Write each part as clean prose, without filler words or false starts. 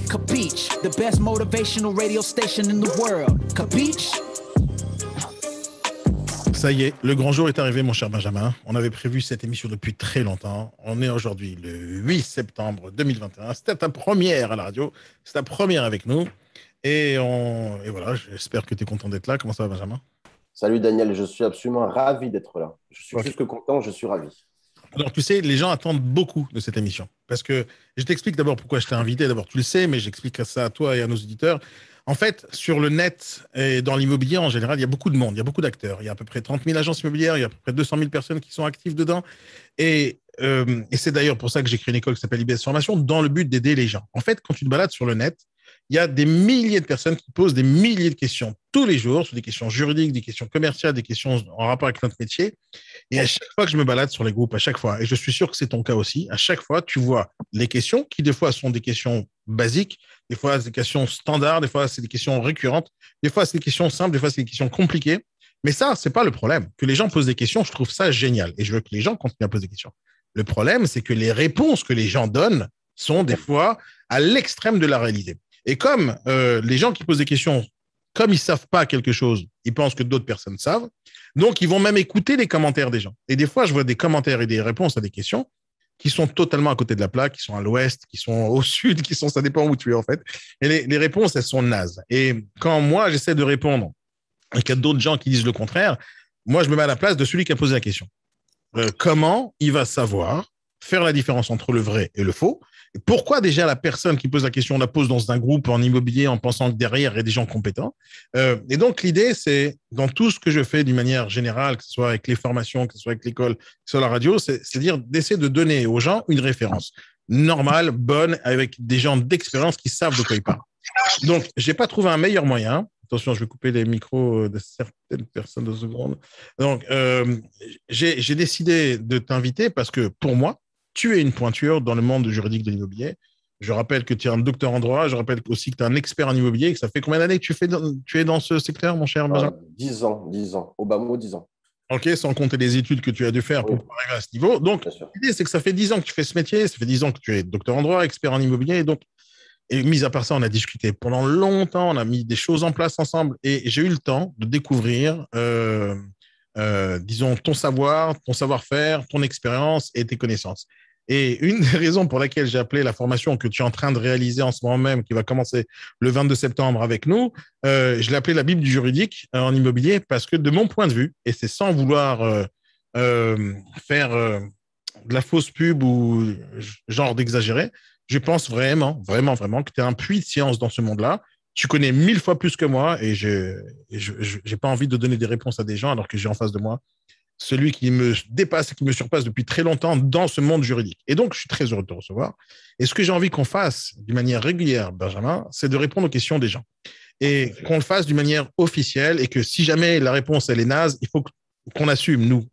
Capiche, the best motivational radio station in the world. Capiche? Ça y est, le grand jour est arrivé, mon cher Benjamin. On avait prévu cette émission depuis très longtemps. On est aujourd'hui le 8 septembre 2021. C'était ta première à la radio. C'est ta première avec nous. Et voilà, j'espère que tu es content d'être là. Comment ça va, Benjamin? Salut Daniel, je suis absolument ravi d'être là. Je suis plus que content, je suis ravi. Alors, tu sais, les gens attendent beaucoup de cette émission. Parce que je t'explique d'abord pourquoi je t'ai invité. D'abord, tu le sais, mais j'explique ça à toi et à nos auditeurs. En fait, sur le net et dans l'immobilier en général, il y a beaucoup de monde, il y a beaucoup d'acteurs. Il y a à peu près 30 000 agences immobilières, il y a à peu près 200 000 personnes qui sont actives dedans. Et c'est d'ailleurs pour ça que j'ai créé une école qui s'appelle IBS Formation, dans le but d'aider les gens. En fait, quand tu te balades sur le net, il y a des milliers de personnes qui posent des milliers de questions tous les jours, sur des questions juridiques, des questions commerciales, des questions en rapport avec notre métier. Et à chaque fois que je me balade sur les groupes, à chaque fois, et je suis sûr que c'est ton cas aussi, à chaque fois, tu vois les questions qui, des fois, sont des questions basiques, des fois, c'est des questions standards, des fois, c'est des questions récurrentes, des fois, c'est des questions simples, des fois, c'est des questions compliquées. Mais ça, c'est pas le problème. Que les gens posent des questions, je trouve ça génial. Et je veux que les gens continuent à poser des questions. Le problème, c'est que les réponses que les gens donnent sont des fois à l'extrême de la réalité. Et comme les gens qui posent des questions, comme ils savent pas quelque chose, ils pensent que d'autres personnes savent. Donc, ils vont même écouter les commentaires des gens. Et des fois, je vois des commentaires et des réponses à des questions qui sont totalement à côté de la plaque, qui sont à l'ouest, qui sont au sud, ça dépend où tu es en fait. Et les réponses, elles sont nazes. Et quand moi, j'essaie de répondre et qu'il y a d'autres gens qui disent le contraire, moi, je me mets à la place de celui qui a posé la question. Comment il va savoir faire la différence entre le vrai et le faux? Et pourquoi déjà la personne qui pose la question la pose dans un groupe en immobilier en pensant que derrière il y a des gens compétents? Et donc l'idée, c'est dans tout ce que je fais d'une manière générale, que ce soit avec les formations, que ce soit avec l'école, que ce soit la radio, c'est-à-dire d'essayer de donner aux gens une référence normale, bonne, avec des gens d'expérience qui savent de quoi ils parlent. Donc, j'ai pas trouvé un meilleur moyen. Attention, je vais couper les micros de certaines personnes 2 secondes. Donc, j'ai décidé de t'inviter parce que pour moi, tu es une pointure dans le monde juridique de l'immobilier. Je rappelle que tu es un docteur en droit. Je rappelle aussi que tu es un expert en immobilier. Que ça fait combien d'années que tu es dans ce secteur, mon cher Benjamin? 10 ans. Au bas mot, 10 ans. OK, sans compter les études que tu as dû faire pour arriver à ce niveau. Donc, l'idée, c'est que ça fait 10 ans que tu fais ce métier. Ça fait 10 ans que tu es docteur en droit, expert en immobilier. Et mis à part ça, on a discuté pendant longtemps. On a mis des choses en place ensemble. Et j'ai eu le temps de découvrir, disons, ton savoir, ton savoir-faire, ton expérience et tes connaissances. Et une des raisons pour laquelle j'ai appelé la formation que tu es en train de réaliser en ce moment même, qui va commencer le 22 septembre avec nous, je l'ai appelé la Bible du juridique en immobilier parce que de mon point de vue, et c'est sans vouloir faire de la fausse pub ou genre d'exagérer, je pense vraiment que tu es un puits de science dans ce monde-là. Tu connais 1000 fois plus que moi et je n'ai pas envie de donner des réponses à des gens alors que j'ai en face de moi celui qui me dépasse et qui me surpasse depuis très longtemps dans ce monde juridique. Et donc, je suis très heureux de te recevoir. Et ce que j'ai envie qu'on fasse d'une manière régulière, Benjamin, c'est de répondre aux questions des gens. Et qu'on le fasse d'une manière officielle et que si jamais la réponse, elle est naze, il faut qu'on assume, nous,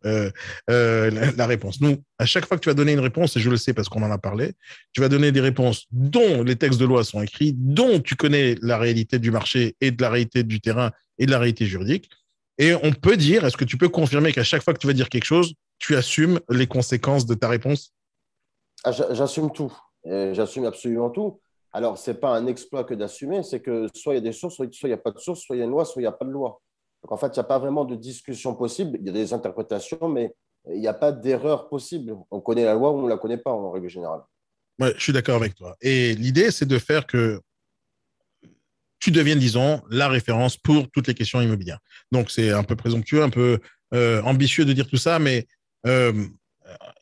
la réponse. Nous, à chaque fois que tu vas donner une réponse, et je le sais parce qu'on en a parlé, tu vas donner des réponses dont les textes de loi sont écrits, dont tu connais la réalité du marché et de la réalité du terrain et de la réalité juridique. Et on peut dire, est-ce que tu peux confirmer qu'à chaque fois que tu vas dire quelque chose, tu assumes les conséquences de ta réponse? J'assume tout. J'assume absolument tout. Alors, ce n'est pas un exploit que d'assumer, c'est que soit il y a des sources, soit il n'y a pas de source, soit il y a une loi, soit il n'y a pas de loi. Donc, en fait, il n'y a pas vraiment de discussion possible. Il y a des interprétations, mais il n'y a pas d'erreur possible. On connaît la loi ou on ne la connaît pas en règle générale. Ouais, je suis d'accord avec toi. Et l'idée, c'est de faire que tu deviennes, disons, la référence pour toutes les questions immobilières. Donc, c'est un peu présomptueux, un peu ambitieux de dire tout ça, mais il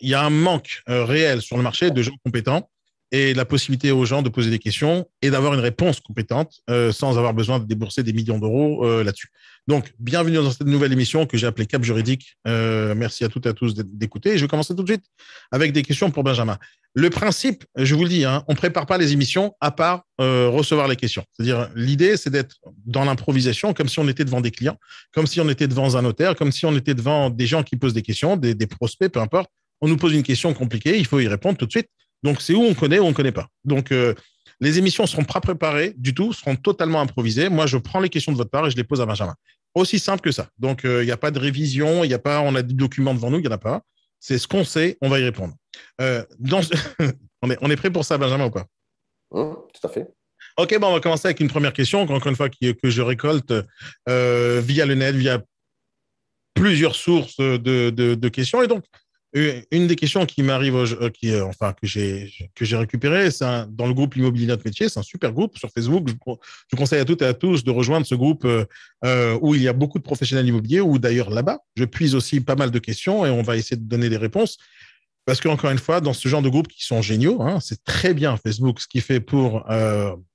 y a un manque réel sur le marché de gens compétents et la possibilité aux gens de poser des questions et d'avoir une réponse compétente sans avoir besoin de débourser des millions d'euros là-dessus. Donc, bienvenue dans cette nouvelle émission que j'ai appelée Cap Juridique. Merci à toutes et à tous d'écouter. Je vais commencer tout de suite avec des questions pour Benjamin. Le principe, je vous le dis, on ne prépare pas les émissions à part recevoir les questions. C'est-à-dire, l'idée, c'est d'être dans l'improvisation, comme si on était devant des clients, comme si on était devant un notaire, comme si on était devant des gens qui posent des questions, des prospects, peu importe. On nous pose une question compliquée, il faut y répondre tout de suite. Donc, c'est où on connaît ou on ne connaît pas. Donc, les émissions ne seront pas préparées du tout, seront totalement improvisées. Moi, je prends les questions de votre part et je les pose à Benjamin. Aussi simple que ça. Donc, il n'y a pas de révision, il y a pas, on a des documents devant nous, il n'y en a pas. C'est ce qu'on sait, on va y répondre. On est prêt pour ça, Benjamin, ou pas? Tout à fait. Ok, bon, on va commencer avec une première question, encore une fois, que je récolte via le net, via plusieurs sources de questions. Et donc, une des questions qui m'arrive, enfin, que j'ai récupérée, dans le groupe Immobilier Notre Métier. C'est un super groupe sur Facebook. Je conseille à toutes et à tous de rejoindre ce groupe où il y a beaucoup de professionnels immobiliers, où d'ailleurs là-bas, je puise aussi pas mal de questions et on va essayer de donner des réponses. Parce qu'encore une fois, dans ce genre de groupes qui sont géniaux, hein, c'est très bien Facebook ce qu'il fait pour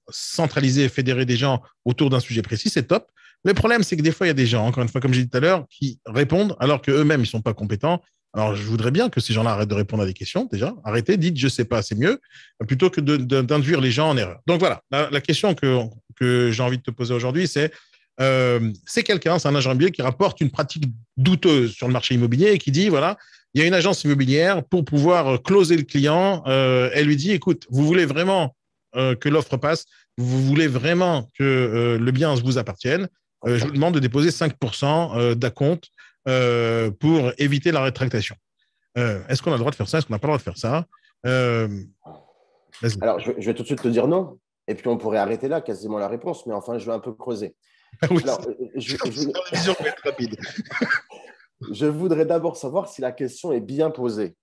centraliser et fédérer des gens autour d'un sujet précis, c'est top. Le problème, c'est que des fois, il y a des gens, encore une fois, comme j'ai dit tout à l'heure, qui répondent alors qu'eux-mêmes, ils ne sont pas compétents. Alors, je voudrais bien que ces gens-là arrêtent de répondre à des questions, déjà. Arrêtez, dites je ne sais pas, c'est mieux, plutôt que d'induire les gens en erreur. Donc voilà, la question que j'ai envie de te poser aujourd'hui, c'est quelqu'un, c'est un agent immobilier qui rapporte une pratique douteuse sur le marché immobilier et qui dit, voilà, il y a une agence immobilière pour pouvoir closer le client. Elle lui dit, écoute, vous voulez vraiment que l'offre passe, vous voulez vraiment que le bien vous appartienne, je vous demande de déposer 5% d'acompte pour éviter la rétractation. Est-ce qu'on a le droit de faire ça? Est-ce qu'on n'a pas le droit de faire ça? Alors, je vais tout de suite te dire non. Et puis, on pourrait arrêter là, quasiment la réponse. Mais enfin, je vais un peu creuser. Oui, alors, je voudrais d'abord savoir si la question est bien posée.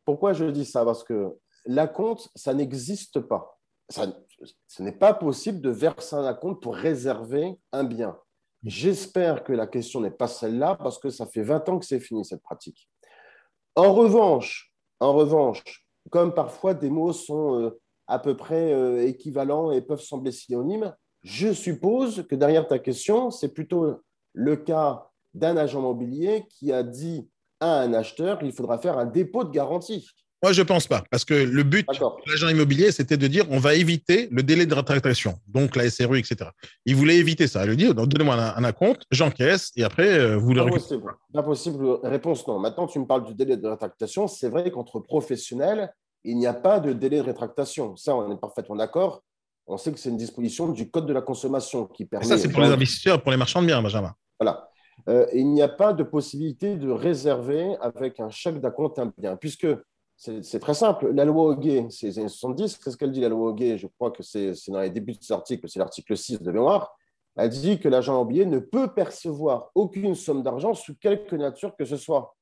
Pourquoi je dis ça? Parce que l'acompte, ça n'existe pas. Ce n'est pas possible de verser un acompte pour réserver un bien. J'espère que la question n'est pas celle-là parce que ça fait 20 ans que c'est fini cette pratique. En revanche, comme parfois des mots sont à peu près équivalents et peuvent sembler synonymes, je suppose que derrière ta question, c'est plutôt le cas d'un agent immobilier qui a dit à un acheteur qu'il faudra faire un dépôt de garantie. Moi, je ne pense pas, parce que le but de l'agent immobilier, c'était de dire on va éviter le délai de rétractation, donc la SRU, etc. Il voulait éviter ça. Il lui dit donnez-moi un acompte, j'encaisse, et après, vous le récupérez. Pas possible. Réponse non. Maintenant, tu me parles du délai de rétractation. C'est vrai qu'entre professionnels, il n'y a pas de délai de rétractation. Ça, on est parfaitement d'accord. On sait que c'est une disposition du Code de la consommation qui permet… Ça, c'est pour les investisseurs, pour les marchands de biens, Benjamin. Voilà. Il n'y a pas de possibilité de réserver avec un chèque d'acompte un bien, puisque c'est très simple. La loi Hoguet, c'est les années 70. Qu'est-ce qu'elle dit, la loi Hoguet? Je crois que c'est dans les débuts de cet article, c'est l'article 6 de mémoire. Elle dit que l'agent immobilier ne peut percevoir aucune somme d'argent sous quelque nature que ce soit,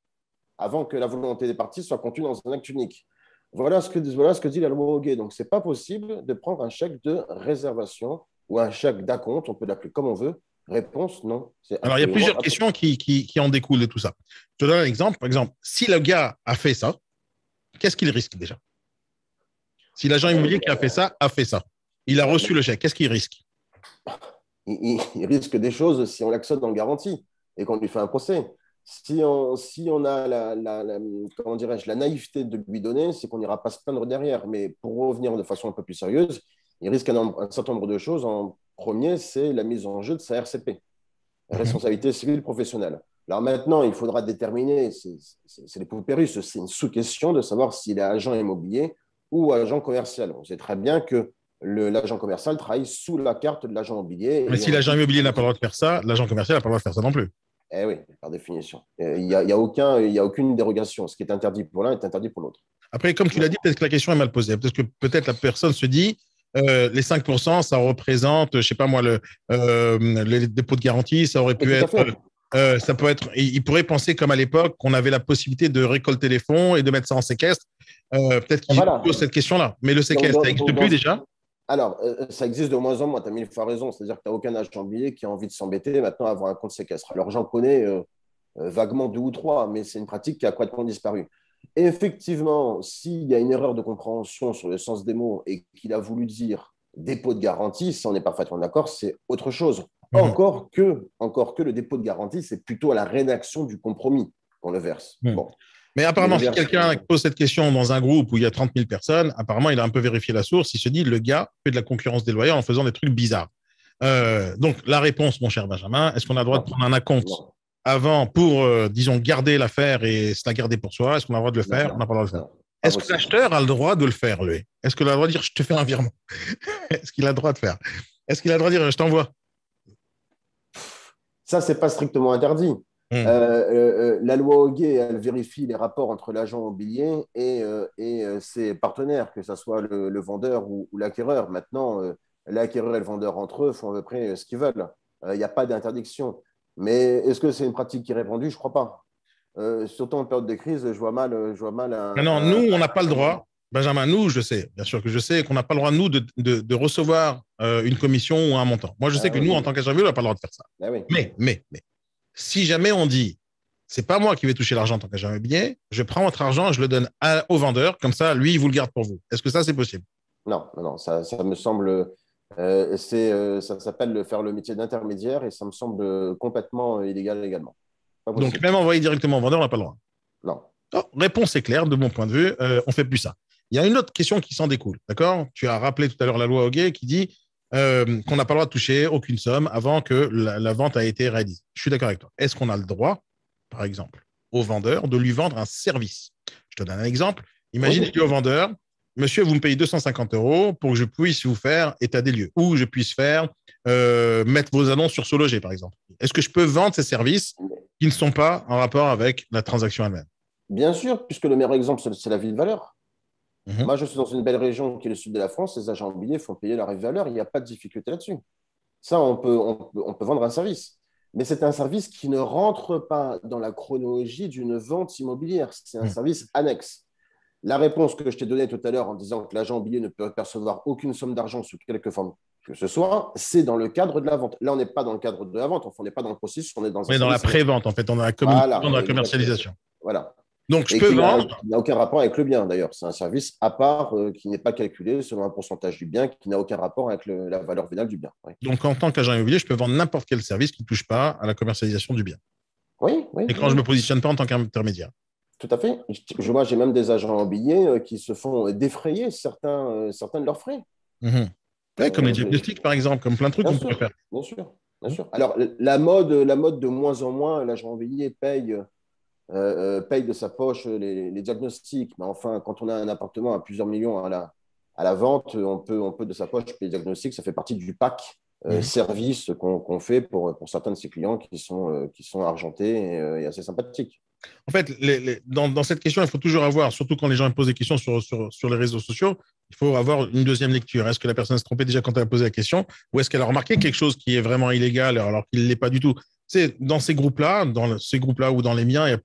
avant que la volonté des parties soit contenue dans un acte unique. Voilà ce que dit la loi Hoguet. Donc, ce n'est pas possible de prendre un chèque de réservation ou un chèque d'acompte, on peut l'appeler comme on veut. Réponse, non. Alors, il y a plusieurs questions qui en découlent de tout ça. Je te donne un exemple. Par exemple, si le gars a fait ça, qu'est-ce qu'il risque déjà? Si l'agent immobilier qui a fait ça, il a reçu le chèque, qu'est-ce qu'il risque? Il risque des choses si on l'accepte en garantie et qu'on lui fait un procès. Si on a la naïveté de lui donner, c'est qu'on n'ira pas se plaindre derrière. Mais pour revenir de façon un peu plus sérieuse, il risque un certain nombre de choses. En premier, c'est la mise en jeu de sa RCP, responsabilité civile professionnelle. Alors maintenant, il faudra déterminer, c'est les poupées russes, c'est une sous-question de savoir s'il est agent immobilier ou agent commercial. On sait très bien que l'agent commercial travaille sous la carte de l'agent immobilier. Mais si l'agent immobilier n'a pas le droit de faire ça, l'agent commercial n'a pas le droit de faire ça non plus. Eh oui, par définition. Il n'y a aucune dérogation. Ce qui est interdit pour l'un est interdit pour l'autre. Après, comme tu l'as dit, peut-être que la question est mal posée. Parce que peut-être la personne se dit, les 5%, ça représente, je ne sais pas moi, les dépôts de garantie, ça aurait pu être… ça peut être, il pourrait penser comme à l'époque qu'on avait la possibilité de récolter les fonds et de mettre ça en séquestre. Peut-être qu'il pose cette question-là. Mais le séquestre, ça n'existe plus déjà? Alors, ça existe de moins en moins. Tu as mille fois raison. C'est-à-dire que tu n'as aucun agent immobilier qui a envie de s'embêter maintenant à avoir un compte séquestre. Alors, j'en connais vaguement 2 ou 3, mais c'est une pratique qui a complètement disparu. Et effectivement, s'il y a une erreur de compréhension sur le sens des mots et qu'il a voulu dire dépôt de garantie, ça, on est parfaitement d'accord, c'est autre chose. Encore que le dépôt de garantie, c'est plutôt à la rédaction du compromis qu'on le verse. Bon. Mais apparemment, si quelqu'un pose cette question dans un groupe où il y a 30 000 personnes, apparemment, il a un peu vérifié la source. Il se dit, le gars fait de la concurrence déloyale en faisant des trucs bizarres. Donc, la réponse, mon cher Benjamin, est-ce qu'on a le droit de prendre un acompte avant pour, disons, garder l'affaire et se la garder pour soi? Est-ce qu'on a le droit de le faire? On n'a pas le droit de le faire. Est-ce que l'acheteur a le droit de le faire, lui? Est-ce qu'il a le droit de dire, je te fais un virement? Est-ce qu'il a le droit de faire? Est-ce qu'il a le droit de dire, je t'envoie? Ça, ce n'est pas strictement interdit. Hum. La loi Hoguet, elle vérifie les rapports entre l'agent immobilier et ses partenaires, que ce soit le vendeur ou l'acquéreur. Maintenant, l'acquéreur et le vendeur entre eux font à peu près ce qu'ils veulent. Il n'y a pas d'interdiction. Mais est-ce que c'est une pratique qui est répandue? Je ne crois pas. Surtout en période de crise, je vois mal Maintenant, nous, on n'a pas le droit. Benjamin, nous, je sais, bien sûr que je sais qu'on n'a pas le droit, nous, de recevoir une commission ou un montant. Moi, je sais Ah que oui, nous, en oui. tant qu'agent immobilier, on n'a pas le droit de faire ça. Ah oui. Mais, si jamais on dit, c'est pas moi qui vais toucher l'argent en tant qu'agent immobilier, je prends votre argent et je le donne au vendeur, comme ça, lui, il vous le garde pour vous. Est-ce que ça, c'est possible? Non, non, non, ça me semble. Ça s'appelle faire le métier d'intermédiaire et ça me semble complètement illégal également. Pas Donc, possible. même envoyer directement au vendeur, on n'a pas le droit. Non. Oh, réponse est claire, de mon point de vue, on fait plus ça. Il y a une autre question qui s'en découle, d'accord? Tu as rappelé tout à l'heure la loi Hoguet qui dit qu'on n'a pas le droit de toucher aucune somme avant que la vente a été réalisée. Je suis d'accord avec toi. Est-ce qu'on a le droit, par exemple, au vendeur de lui vendre un service? Je te donne un exemple. Imagine, je Oui. dis au vendeur, monsieur, vous me payez 250 euros pour que je puisse vous faire état des lieux ou je puisse faire mettre vos annonces sur SoLoger, par exemple. Est-ce que je peux vendre ces services qui ne sont pas en rapport avec la transaction elle-même? Bien sûr, puisque le meilleur exemple, c'est la ville valeur. Mhm. Moi, je suis dans une belle région qui est le sud de la France. Les agents immobiliers font payer leur valeur. Il n'y a pas de difficulté là-dessus. Ça, on peut vendre un service. Mais c'est un service qui ne rentre pas dans la chronologie d'une vente immobilière. C'est un Mhm. service annexe. La réponse que je t'ai donnée tout à l'heure en disant que l'agent immobilier ne peut percevoir aucune somme d'argent sous quelque forme que ce soit, c'est dans le cadre de la vente. Là, on n'est pas dans le cadre de la vente, enfin, on n'est pas dans le processus, on est dans On un est dans la service. pré-vente, en fait, on a la communication, Voilà, dans la exactement. commercialisation. Voilà. Donc, je Et peux qui vendre. n'a aucun rapport avec le bien, d'ailleurs. C'est un service à part qui n'est pas calculé selon un pourcentage du bien, qui n'a aucun rapport avec la valeur vénale du bien. Oui, Donc, en tant qu'agent immobilier, je peux vendre n'importe quel service qui ne touche pas à la commercialisation du bien. oui, oui, Et quand je ne oui, me positionne pas en tant qu'intermédiaire. tout à fait. Moi, j'ai même des agents immobiliers qui se font défrayer certains de leurs frais. Mhm. Ouais, comme les Euh, diagnostics, par exemple, comme plein de trucs Bien qu'on pourrait sûr, faire. bien sûr, bien Mhm. sûr. Alors, la mode de moins en moins, l'agent immobilier paye de sa poche les diagnostics. Mais enfin, quand on a un appartement à plusieurs millions à la vente, on peut de sa poche payer les diagnostics. Ça fait partie du pack Mhm. service qu'on fait pour certains de ses clients qui sont argentés et assez sympathiques. En fait, dans cette question, il faut toujours avoir, surtout quand les gens posent des questions sur les réseaux sociaux, il faut avoir une deuxième lecture. Est-ce que la personne s'est trompée déjà quand elle a posé la question ou est-ce qu'elle a remarqué quelque chose qui est vraiment illégal alors qu'il ne l'est pas du tout? C'est dans ces groupes-là ou dans les miens, il y a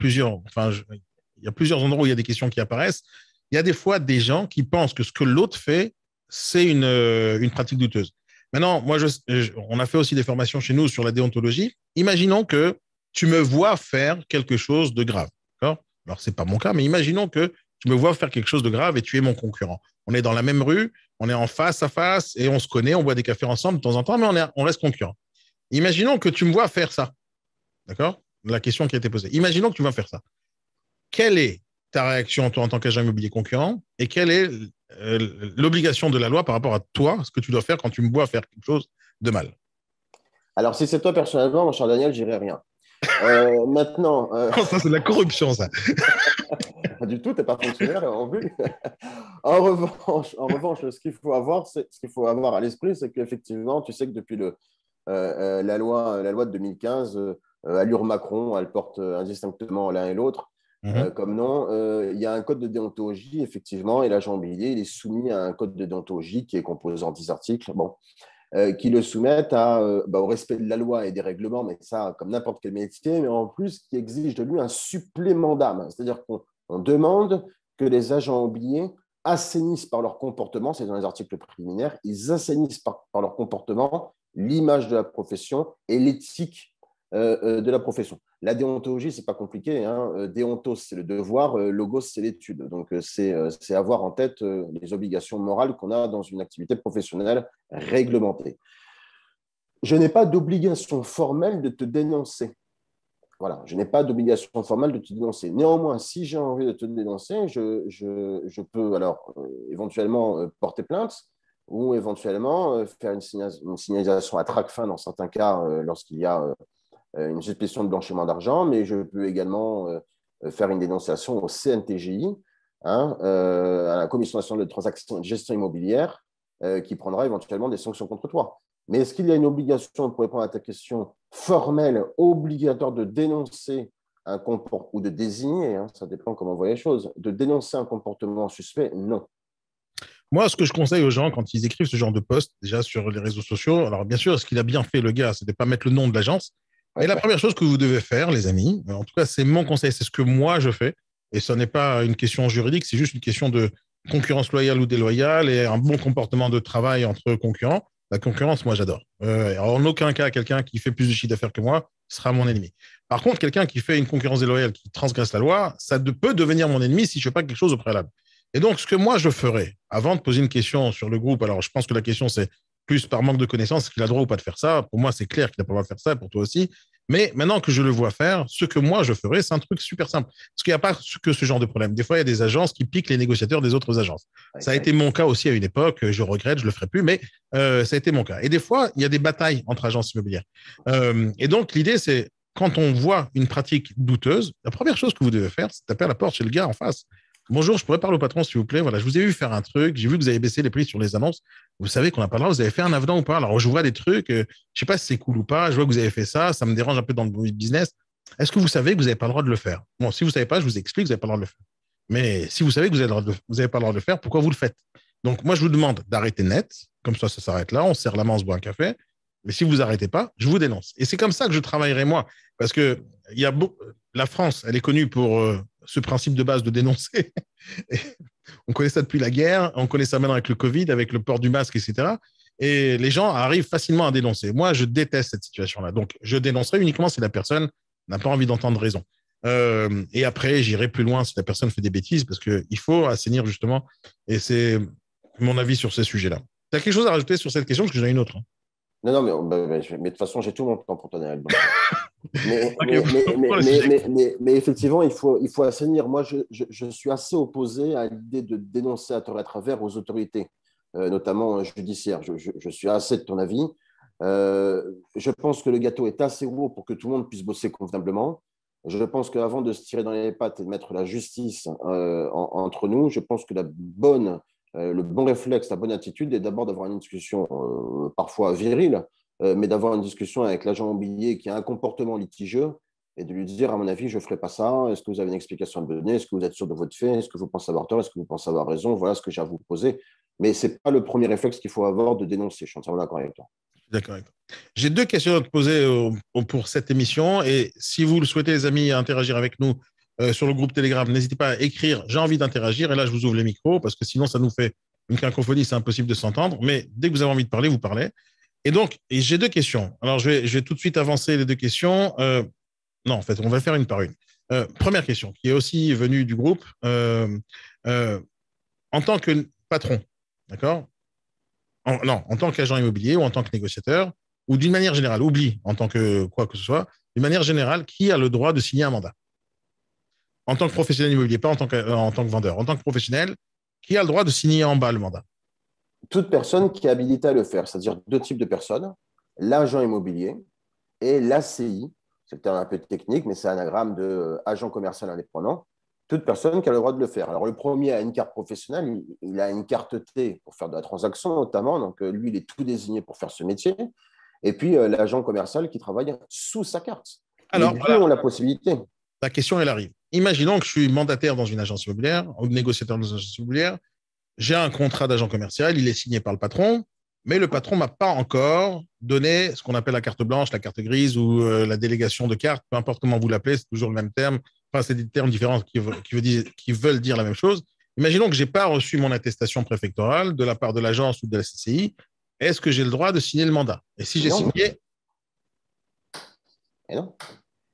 il y a plusieurs endroits où il y a des questions qui apparaissent. Il y a des fois des gens qui pensent que ce que l'autre fait, c'est une pratique douteuse. Maintenant, on a fait aussi des formations chez nous sur la déontologie. Imaginons que tu me vois faire quelque chose de grave. D'accord? Alors, ce n'est pas mon cas, mais imaginons que tu me vois faire quelque chose de grave et tu es mon concurrent. On est dans la même rue, on est en face à face et on se connaît, on boit des cafés ensemble de temps en temps, mais on reste concurrent. Imaginons que tu me vois faire ça. D'accord? La question qui a été posée. Imaginons que tu vas faire ça. Quelle est ta réaction, toi, en tant qu'agent immobilier concurrent, et quelle est l'obligation de la loi par rapport à toi, ce que tu dois faire quand tu me vois faire quelque chose de mal? Alors, si c'est toi personnellement, mon cher Daniel, j'irai rien. Maintenant, Ça, c'est de la corruption, ça. pas du tout, tu n'es pas fonctionnaire en vue. En revanche, ce qu'il faut avoir à l'esprit, c'est qu'effectivement, tu sais que depuis la loi de 2015, allure Macron, elle porte indistinctement l'un et l'autre. Mhm. Comme nom, il y a un code de déontologie, effectivement, et l'agent immobilier, il est soumis à un code de déontologie qui est composé en 10 articles, bon, qui le soumettent au respect de la loi et des règlements, mais ça, comme n'importe quel métier, mais en plus, qui exige de lui un supplément d'âme. C'est-à-dire qu'on demande que les agents immobiliers assainissent par leur comportement, c'est dans les articles préliminaires, ils assainissent par leur comportement l'image de la profession et l'éthique de la profession. La déontologie, c'est pas compliqué. Hein. Déontos, c'est le devoir. Logos, c'est l'étude. Donc, c'est avoir en tête les obligations morales qu'on a dans une activité professionnelle réglementée. Je n'ai pas d'obligation formelle de te dénoncer. Voilà, je n'ai pas d'obligation formelle de te dénoncer. Néanmoins, si j'ai envie de te dénoncer, je peux alors éventuellement porter plainte ou éventuellement faire une signalisation à Tracfin dans certains cas lorsqu'il y a une suspicion de blanchiment d'argent, mais je peux également faire une dénonciation au CNTGI, hein, à la Commission nationale de transactions et de gestion immobilière, qui prendra éventuellement des sanctions contre toi. Mais est-ce qu'il y a une obligation, pour répondre à ta question, formelle, obligatoire de dénoncer un comportement, ou de désigner, hein, ça dépend comment on voit les choses, de dénoncer un comportement suspect? Non. Moi, ce que je conseille aux gens quand ils écrivent ce genre de post, déjà sur les réseaux sociaux, alors bien sûr, ce qu'il a bien fait, le gars, c'est de ne pas mettre le nom de l'agence. Mais Ouais. la première chose que vous devez faire, les amis, en tout cas, c'est mon conseil, c'est ce que moi je fais. Et ce n'est pas une question juridique, c'est juste une question de concurrence loyale ou déloyale et un bon comportement de travail entre concurrents. La concurrence, moi, j'adore. En aucun cas, quelqu'un qui fait plus de chiffre d'affaires que moi sera mon ennemi. Par contre, quelqu'un qui fait une concurrence déloyale, qui transgresse la loi, peut devenir mon ennemi si je ne fais pas quelque chose au préalable. Et donc, ce que moi, je ferais, avant de poser une question sur le groupe, alors je pense que la question, c'est plus par manque de connaissances, est-ce qu'il a le droit ou pas de faire ça? Pour moi, c'est clair qu'il n'a pas le droit de faire ça, pour toi aussi. Mais maintenant que je le vois faire, ce que moi, je ferais, c'est un truc super simple. Parce qu'il n'y a pas que ce genre de problème. Des fois, il y a des agences qui piquent les négociateurs des autres agences. Ça a été mon cas aussi à une époque. Je regrette, je ne le ferai plus, mais ça a été mon cas. Et des fois, il y a des batailles entre agences immobilières. Et donc, l'idée, c'est quand on voit une pratique douteuse, la première chose que vous devez faire, c'est taper à la porte chez le gars en face. Bonjour, je pourrais parler au patron, s'il vous plaît. Voilà, je vous ai vu faire un truc. J'ai vu que vous avez baissé les prix sur les annonces. Vous savez qu'on n'a pas le droit. Vous avez fait un avenant ou pas? Alors, je vois des trucs. Je ne sais pas si c'est cool ou pas. Je vois que vous avez fait ça. Ça me dérange un peu dans le business. Est-ce que vous savez que vous n'avez pas le droit de le faire? Bon, si vous ne savez pas, je vous explique, vous n'avez pas le droit de le faire. Mais si vous savez que vous n'avez pas le droit de le faire, pourquoi vous le faites? Donc, moi, je vous demande d'arrêter net. Comme ça s'arrête là. On se serre la main, on se boit un café. Mais si vous n'arrêtez pas, je vous dénonce. Et c'est comme ça que je travaillerai moi. Parce que la France, elle est connue pour ce principe de base de dénoncer. On connaît ça depuis la guerre, on connaît ça maintenant avec le Covid, avec le port du masque, etc. Et les gens arrivent facilement à dénoncer. Moi, je déteste cette situation-là. Donc, je dénoncerai uniquement si la personne n'a pas envie d'entendre raison. Et après, j'irai plus loin si la personne fait des bêtises, parce qu'il faut assainir justement. Et c'est mon avis sur ces sujets-là. Tu as quelque chose à rajouter sur cette question? Parce que j'en ai une autre. Non, non, mais de toute façon, j'ai tout mon temps pour ton donc. Mais, Okay, mais effectivement, il faut assainir. Moi, je suis assez opposé à l'idée de dénoncer à tort et à travers aux autorités, notamment judiciaires. Je suis assez de ton avis. Je pense que le gâteau est assez gros pour que tout le monde puisse bosser convenablement. Je pense qu'avant de se tirer dans les pattes et de mettre la justice entre nous, je pense que le bon réflexe, la bonne attitude est d'abord d'avoir une discussion parfois virile, mais d'avoir une discussion avec l'agent immobilier qui a un comportement litigieux et de lui dire, à mon avis, je ne ferai pas ça. Est-ce que vous avez une explication à me donner? Est-ce que vous êtes sûr de votre fait? Est-ce que vous pensez avoir tort? Est-ce que vous pensez avoir raison? Voilà ce que j'ai à vous poser. Mais ce n'est pas le premier réflexe qu'il faut avoir de dénoncer. Je suis entièrement d'accord avec toi. D'accord avec toi. J'ai deux questions à te poser pour cette émission. Et si vous le souhaitez, les amis, interagir avec nous sur le groupe Telegram, n'hésitez pas à écrire « J'ai envie d'interagir ». Et là, je vous ouvre les micros parce que sinon, ça nous fait une cacophonie, c'est impossible de s'entendre. Mais dès que vous avez envie de parler, vous parlez. Et donc, j'ai deux questions. Alors, je vais tout de suite avancer les deux questions. Non, en fait, on va faire une par une. Première question, qui est aussi venue du groupe. En tant que patron, d'accord? Non, en tant qu'agent immobilier ou en tant que négociateur, ou d'une manière générale, oublie en tant que quoi que ce soit, d'une manière générale, qui a le droit de signer un mandat? En tant que professionnel immobilier, pas en tant que vendeur. En tant que professionnel, qui a le droit de signer en bas le mandat? Toute personne qui est habilitée à le faire, c'est-à-dire deux types de personnes, l'agent immobilier et l'ACI, c'est le terme un peu technique, mais c'est un anagramme de agent commercial indépendant, toute personne qui a le droit de le faire. Alors, le premier a une carte professionnelle, il a une carte T pour faire de la transaction notamment, donc lui, il est tout désigné pour faire ce métier. Et puis, l'agent commercial qui travaille sous sa carte. Alors, les deux voilà, ont la possibilité. la question, elle arrive. Imaginons que je suis mandataire dans une agence immobilière ou négociateur dans une agence immobilière. J'ai un contrat d'agent commercial, il est signé par le patron, mais le patron ne m'a pas encore donné ce qu'on appelle la carte blanche, la carte grise ou la délégation de carte, peu importe comment vous l'appelez, c'est toujours le même terme. Enfin, c'est des termes différents qui veulent dire la même chose. Imaginons que je n'ai pas reçu mon attestation préfectorale de la part de l'agence ou de la CCI. Est-ce que j'ai le droit de signer le mandat? Et si j'ai signé… Et non.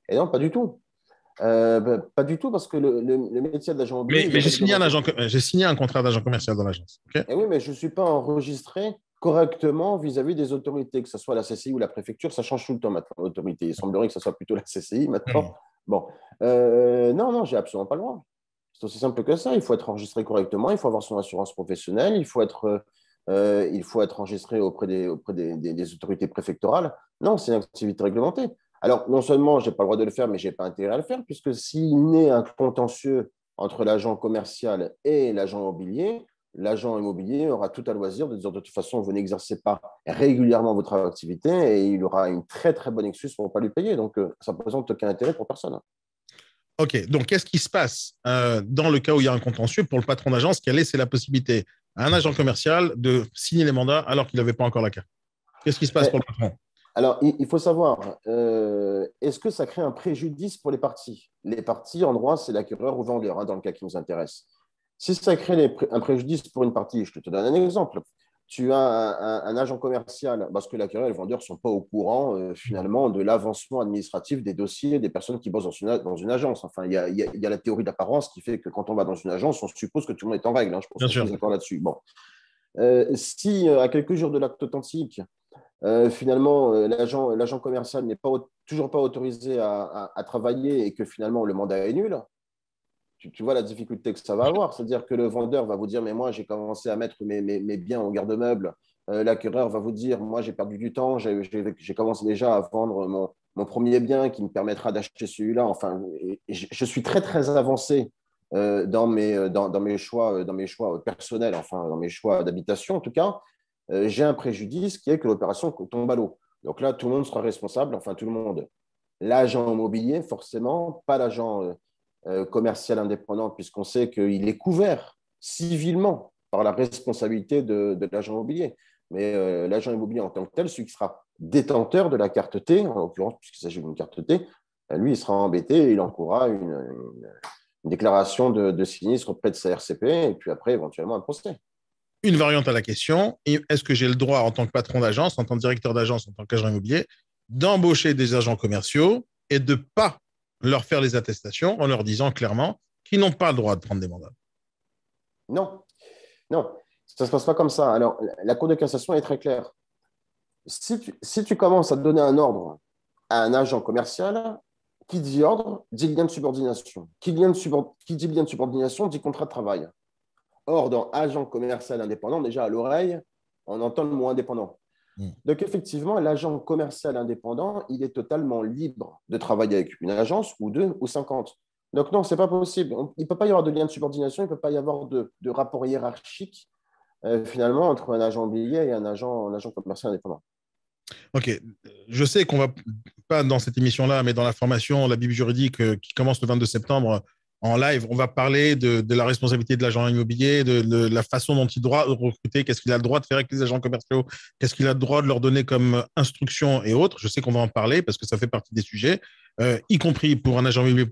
Et non, pas du tout. Pas du tout, parce que le métier d'agent immobilier… Mais j'ai signé un contrat d'agent commercial dans l'agence. Okay, et oui, mais je ne suis pas enregistré correctement vis-à-vis des autorités, que ce soit la CCI ou la préfecture, ça change tout le temps maintenant, l'autorité. Il semblerait que ce soit plutôt la CCI maintenant. Bon, non, j'ai absolument pas le droit. C'est aussi simple que ça. Il faut être enregistré correctement, il faut avoir son assurance professionnelle, il faut être enregistré auprès des autorités préfectorales. Non, c'est une activité réglementée. Alors, non seulement je n'ai pas le droit de le faire, mais je n'ai pas intérêt à le faire, puisque s'il naît un contentieux entre l'agent commercial et l'agent immobilier, l'agent immobilier aura tout à loisir de dire de toute façon, vous n'exercez pas régulièrement votre activité et il aura une très, très bonne excuse pour ne pas lui payer. Donc, ça ne présente aucun intérêt pour personne. Ok, donc qu'est-ce qui se passe dans le cas où il y a un contentieux pour le patron d'agence qui a laissé la possibilité à un agent commercial de signer les mandats alors qu'il n'avait pas encore la carte? Qu'est-ce qui se passe pour le patron? Alors, il faut savoir, est-ce que ça crée un préjudice pour les parties? Les parties, en droit, c'est l'acquéreur ou vendeur, hein, dans le cas qui nous intéresse. Si ça crée un préjudice pour une partie, je te donne un exemple. Tu as un agent commercial, parce que l'acquéreur et le vendeur ne sont pas au courant, finalement, de l'avancement administratif des dossiers des personnes qui bossent dans une agence. Enfin, il y a la théorie d'apparence qui fait que quand on va dans une agence, on suppose que tout le monde est en règle, hein. Je pense Bien qu'on sûr. est d'accord là-dessus. Bon. Si, à quelques jours de l'acte authentique, finalement, l'agent commercial n'est toujours pas autorisé à travailler et que finalement le mandat est nul, tu vois la difficulté que ça va avoir. C'est-à-dire que le vendeur va vous dire, mais moi, j'ai commencé à mettre mes biens en garde-meuble. L'acquéreur va vous dire, moi, j'ai perdu du temps, j'ai commencé déjà à vendre mon premier bien qui me permettra d'acheter celui-là. Enfin, je suis très, très avancé dans mes choix personnels, enfin, dans mes choix d'habitation en tout cas. J'ai un préjudice qui est que l'opération tombe à l'eau. Donc là, tout le monde sera responsable, enfin tout le monde. L'agent immobilier, forcément, pas l'agent commercial indépendant, puisqu'on sait qu'il est couvert civilement par la responsabilité de l'agent immobilier. Mais l'agent immobilier en tant que tel, celui qui sera détenteur de la carte T, en l'occurrence, puisqu'il s'agit d'une carte T, lui, il sera embêté et il encourra une déclaration de sinistre auprès de sa RCP et puis après, éventuellement, un procès. Une variante à la question, est-ce que j'ai le droit en tant que patron d'agence, en tant que directeur d'agence, en tant qu'agent immobilier, d'embaucher des agents commerciaux et de ne pas leur faire les attestations en leur disant clairement qu'ils n'ont pas le droit de prendre des mandats? Non, non, ça ne se passe pas comme ça. Alors, la Cour de cassation est très claire. Si tu commences à donner un ordre à un agent commercial, qui dit ordre, dit lien de subordination. Qui dit lien de subordination, dit contrat de travail. Or, dans agent commercial indépendant, déjà à l'oreille, on entend le mot indépendant. Donc, effectivement, l'agent commercial indépendant, il est totalement libre de travailler avec une agence ou 2 ou 50. Donc, non, ce n'est pas possible. Il ne peut pas y avoir de lien de subordination, il ne peut pas y avoir de rapport hiérarchique, finalement, entre un agent immobilier et un agent commercial indépendant. Ok, je sais qu'on va pas dans cette émission-là, mais dans la formation, la Bible juridique qui commence le 22 septembre en live, on va parler de la responsabilité de l'agent immobilier, de la façon dont il doit recruter, qu'est-ce qu'il a le droit de faire avec les agents commerciaux, qu'est-ce qu'il a le droit de leur donner comme instruction et autres. Je sais qu'on va en parler parce que ça fait partie des sujets, y compris pour un agent immobilier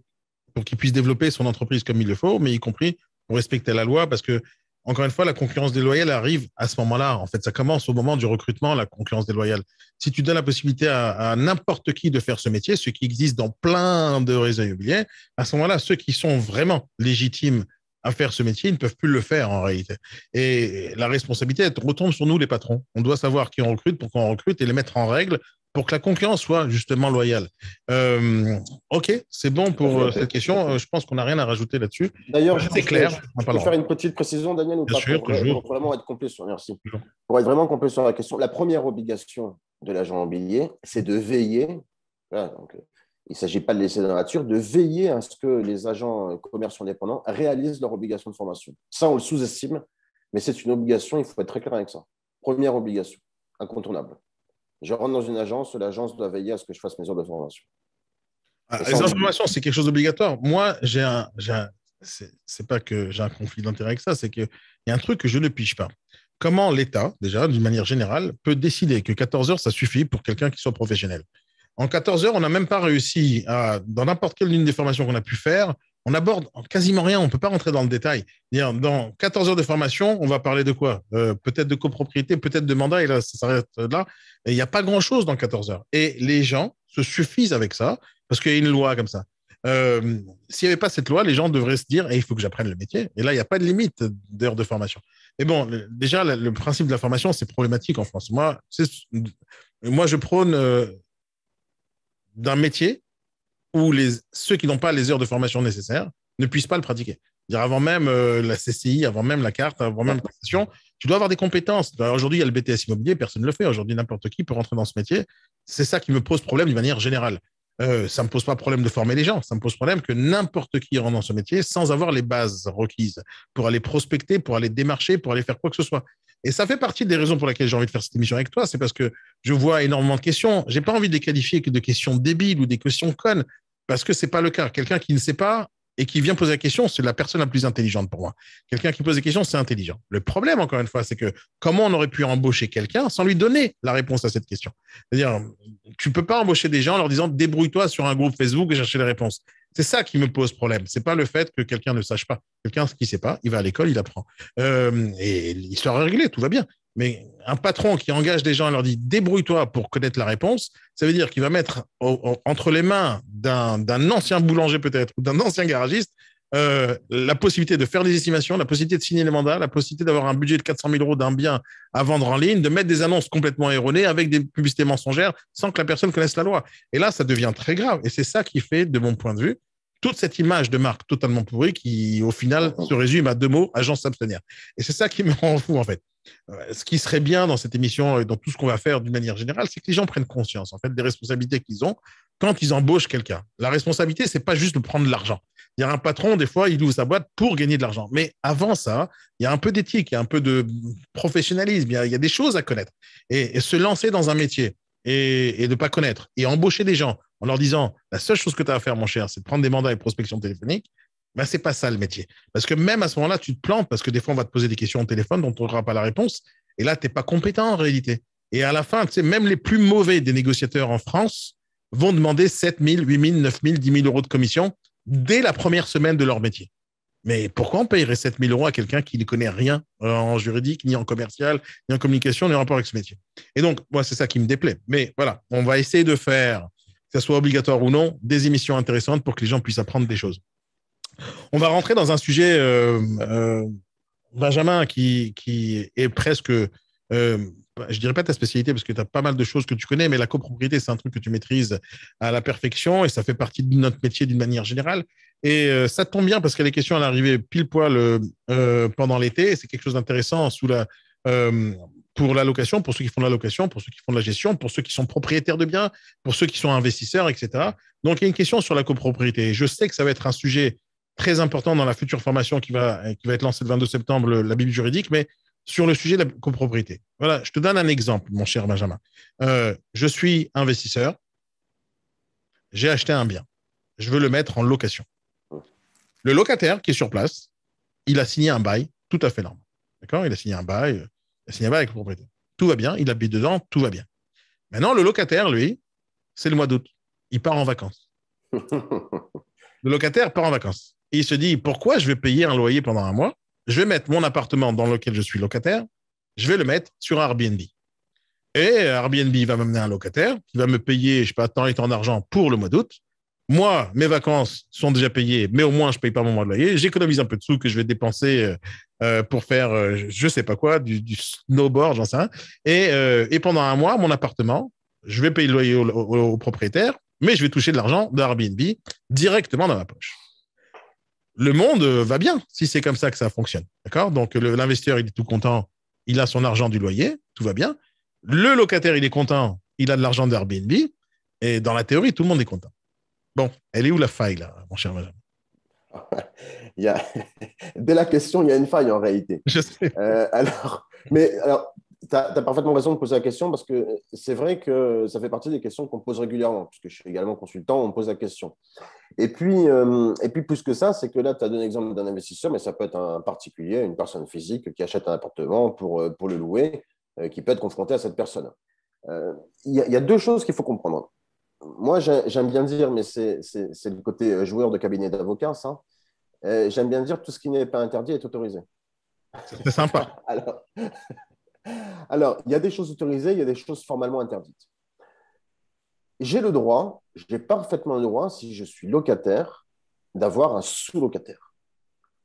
pour qu'il puisse développer son entreprise comme il le faut, mais y compris pour respecter la loi parce que encore une fois, la concurrence déloyale arrive à ce moment-là. En fait, ça commence au moment du recrutement, la concurrence déloyale. Si tu donnes la possibilité à n'importe qui de faire ce métier, ce qui existe dans plein de réseaux immobiliers, à ce moment-là, ceux qui sont vraiment légitimes à faire ce métier, ils ne peuvent plus le faire en réalité. Et la responsabilité, elle retombe sur nous, les patrons. On doit savoir qui on recrute, pourquoi on recrute et les mettre en règle pour que la concurrence soit justement loyale. Ok, c'est bon pour cette question. Je pense qu'on n'a rien à rajouter là-dessus. D'ailleurs, C'est clair. Je peux faire une petite précision, Daniel, ou Bien pas, sûr, toujours. pour vraiment être complet sur, merci. Toujours. Pour être vraiment complet sur la question, la première obligation de l'agent immobilier, c'est de veiller, voilà, donc, il ne s'agit pas de laisser dans la nature, de veiller à ce que les agents commerciaux indépendants réalisent leur obligation de formation. Ça, on le sous-estime, mais c'est une obligation, il faut être très clair avec ça. Première obligation, incontournable. Je rentre dans une agence, l'agence doit veiller à ce que je fasse mes heures de formation. Les informations, c'est quelque chose d'obligatoire. Moi, c'est pas que j'ai un conflit d'intérêt avec ça, c'est qu'il y a un truc que je ne pige pas. Comment l'État, déjà, d'une manière générale, peut décider que 14 heures, ça suffit pour quelqu'un qui soit professionnel? En 14 heures, on n'a même pas réussi dans n'importe quelle ligne de formation qu'on a pu faire, on aborde quasiment rien, on ne peut pas rentrer dans le détail. Dans 14 heures de formation, on va parler de quoi? Peut-être de copropriété, peut-être de mandat, et là, ça s'arrête là. Et il n'y a pas grand-chose dans 14 heures. Et les gens se suffisent avec ça, parce qu'il y a une loi comme ça. S'il n'y avait pas cette loi, les gens devraient se dire il faut que j'apprenne le métier. Et là, il n'y a pas de limite d'heures de formation. Mais bon, déjà, le principe de la formation, c'est problématique en France. Moi, je prône d'un métier où ceux qui n'ont pas les heures de formation nécessaires ne puissent pas le pratiquer. Avant même la CCI, avant même la carte, avant même la prestation, tu dois avoir des compétences. Aujourd'hui, il y a le BTS immobilier, personne ne le fait. Aujourd'hui, n'importe qui peut rentrer dans ce métier. C'est ça qui me pose problème d'une manière générale. ça ne me pose pas problème de former les gens. Ça me pose problème que n'importe qui rentre dans ce métier sans avoir les bases requises pour aller prospecter, pour aller démarcher, pour aller faire quoi que ce soit. Et ça fait partie des raisons pour lesquelles j'ai envie de faire cette émission avec toi. C'est parce que je vois énormément de questions. J'ai pas envie de les qualifier que de questions débiles ou des questions connes, parce que c'est pas le cas. Quelqu'un qui ne sait pas et qui vient poser la question, c'est la personne la plus intelligente pour moi. Quelqu'un qui pose des questions, c'est intelligent. Le problème, encore une fois, c'est que comment on aurait pu embaucher quelqu'un sans lui donner la réponse à cette question? C'est-à-dire, tu peux pas embaucher des gens en leur disant débrouille-toi sur un groupe Facebook et chercher les réponses. C'est ça qui me pose problème. C'est pas le fait que quelqu'un ne sache pas. Quelqu'un qui sait pas, il va à l'école, il apprend. Et l'histoire est réglée, tout va bien. Mais un patron qui engage des gens et leur dit débrouille-toi pour connaître la réponse, ça veut dire qu'il va mettre entre les mains d'un ancien boulanger peut-être ou d'un ancien garagiste la possibilité de faire des estimations, la possibilité de signer les mandats, la possibilité d'avoir un budget de 400 000 euros d'un bien à vendre en ligne, de mettre des annonces complètement erronées avec des publicités mensongères sans que la personne connaisse la loi. Et là, ça devient très grave. Et c'est ça qui fait, de mon point de vue, toute cette image de marque totalement pourrie qui, au final, se résume à deux mots, agence s'abstenir. Et c'est ça qui me rend fou, en fait. Ce qui serait bien dans cette émission et dans tout ce qu'on va faire d'une manière générale, c'est que les gens prennent conscience, en fait, des responsabilités qu'ils ont quand ils embauchent quelqu'un. La responsabilité, c'est pas juste de prendre de l'argent. Il y a un patron, des fois, il ouvre sa boîte pour gagner de l'argent. Mais avant ça, il y a un peu d'éthique, il y a un peu de professionnalisme, il y a des choses à connaître. Et se lancer dans un métier et de ne pas connaître et embaucher des gens en leur disant la seule chose que tu as à faire, mon cher, c'est de prendre des mandats et prospection téléphonique, ben, c'est pas ça le métier. Parce que même à ce moment-là, tu te plantes parce que des fois, on va te poser des questions au téléphone dont tu n'auras pas la réponse. Et là, tu n'es pas compétent en réalité. Et à la fin, tu sais, même les plus mauvais des négociateurs en France vont demander 7 000, 8 000, 9 000, 10 000 euros de commission dès la première semaine de leur métier. Mais pourquoi on payerait 7 000 euros à quelqu'un qui ne connaît rien en juridique, ni en commercial, ni en communication, ni en rapport avec ce métier? Et donc, moi, c'est ça qui me déplaît. Mais voilà, on va essayer de faire, que ce soit obligatoire ou non, des émissions intéressantes pour que les gens puissent apprendre des choses. On va rentrer dans un sujet, Benjamin, qui est presque, je dirais pas ta spécialité parce que tu as pas mal de choses que tu connais, mais la copropriété, c'est un truc que tu maîtrises à la perfection et ça fait partie de notre métier d'une manière générale. Et ça tombe bien parce que les questions à l'arrivée pile poil pendant l'été. C'est quelque chose d'intéressant pour la location, pour ceux qui font de la location, pour ceux qui font de la gestion, pour ceux qui sont propriétaires de biens, pour ceux qui sont investisseurs, etc. Donc, il y a une question sur la copropriété. Et je sais que ça va être un sujet très important dans la future formation qui va être lancée le 22 septembre, la Bible juridique, mais sur le sujet de la copropriété. Voilà, je te donne un exemple, mon cher Benjamin. Je suis investisseur, j'ai acheté un bien, je veux le mettre en location. Le locataire qui est sur place, il a signé un bail tout à fait normal. D'accord? Il a signé un bail avec le propriétaire. Tout va bien, il habite dedans, tout va bien. Maintenant, le locataire, lui, c'est le mois d'août. Il part en vacances. Le locataire part en vacances. Et il se dit, pourquoi je vais payer un loyer pendant un mois? Je vais mettre mon appartement dans lequel je suis locataire, je vais le mettre sur Airbnb. Et Airbnb va m'amener un locataire qui va me payer, je ne sais pas, tant et tant d'argent pour le mois d'août. Moi, mes vacances sont déjà payées, mais au moins, je ne paye pas mon mois de loyer. J'économise un peu de sous que je vais dépenser pour faire, je ne sais pas quoi, du snowboard, j'en sais rien. Et pendant un mois, mon appartement, je vais payer le loyer au propriétaire, mais je vais toucher de l'argent d'Airbnb directement dans ma poche. Le monde va bien si c'est comme ça que ça fonctionne. D'accord? Donc, l'investisseur, il est tout content, il a son argent du loyer, tout va bien. Le locataire, il est content, il a de l'argent d'Airbnb. Et dans la théorie, tout le monde est content. Bon, elle est où la faille, là, mon cher Benjamin? il y a... Dès la question, il y a une faille en réalité. Je sais. Alors, tu as parfaitement raison de poser la question parce que c'est vrai que ça fait partie des questions qu'on pose régulièrement, puisque je suis également consultant, on pose la question. Et puis plus que ça, c'est que là, tu as donné l'exemple d'un investisseur, mais ça peut être un particulier, une personne physique qui achète un appartement pour le louer, qui peut être confronté à cette personne. Il y a deux choses qu'il faut comprendre. Moi, j'aime bien dire, mais c'est le côté joueur de cabinet d'avocat, ça. J'aime bien dire tout ce qui n'est pas interdit est autorisé. C'est sympa. Alors, il y a des choses autorisées, il y a des choses formellement interdites. J'ai parfaitement le droit, si je suis locataire, d'avoir un sous-locataire.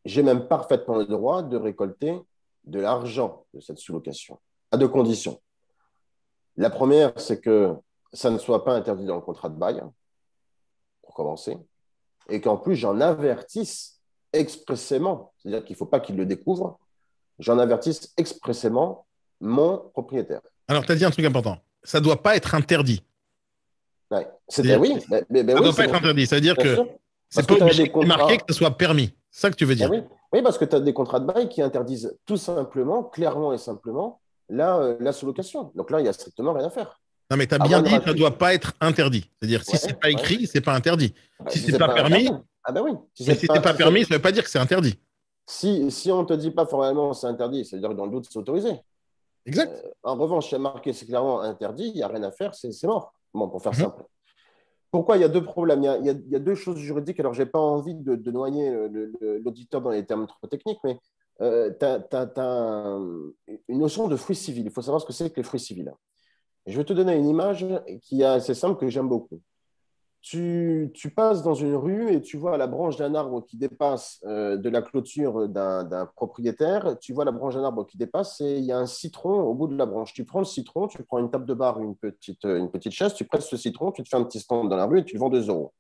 J'ai même parfaitement le droit de récolter de l'argent de cette sous-location, à deux conditions. La première, c'est que ça ne soit pas interdit dans le contrat de bail, pour commencer, et qu'en plus, j'en avertisse expressément, c'est-à-dire qu'il ne faut pas qu'il le découvre, j'en avertisse expressément mon propriétaire. Alors, tu as dit un truc important. Ça ne doit pas être interdit. Ouais. C'était oui, Ça ne oui, doit pas être interdit. Ça veut dire bien que sûr. c'est Parce que pas tu as obligé des de marquer contrats. que ce soit permis. C'est ça que tu veux Ben dire. oui. Oui, parce que tu as des contrats de bail qui interdisent tout simplement, clairement et simplement, la sous-location. Donc là, il n'y a strictement rien à faire. Non, mais tu as À bien moins de dit, ça ne rajouter. doit pas être interdit. C'est-à-dire, si c'est Ouais, pas ouais. écrit, c'est pas interdit. Ben, Si si c'est c'est pas pas interdit. permis, Ah ben oui. mais si c'est pas Si c'est permis, ça veut pas dire que c'est interdit. si on ne te dit pas formellement c'est interdit, c'est-à-dire que dans le doute, c'est autorisé. Exact. En revanche, c'est marqué c'est clairement interdit, il n'y a rien à faire, c'est mort. Bon, pour faire Mhm. simple. Pourquoi il y a deux problèmes? Il y a deux choses juridiques. Alors, je n'ai pas envie de noyer l'auditeur dans les termes trop techniques, mais tu as, une notion de fruit civil. Il faut savoir ce que c'est que les fruits civils. Je vais te donner une image qui est assez simple que j'aime beaucoup. Tu passes dans une rue et tu vois la branche d'un arbre qui dépasse de la clôture d'un propriétaire. Tu vois la branche d'un arbre qui dépasse et il y a un citron au bout de la branche. Tu prends le citron, tu prends une table de bar, une petite chaise, tu presses ce citron, tu te fais un petit stand dans la rue et tu le vends 2 euros.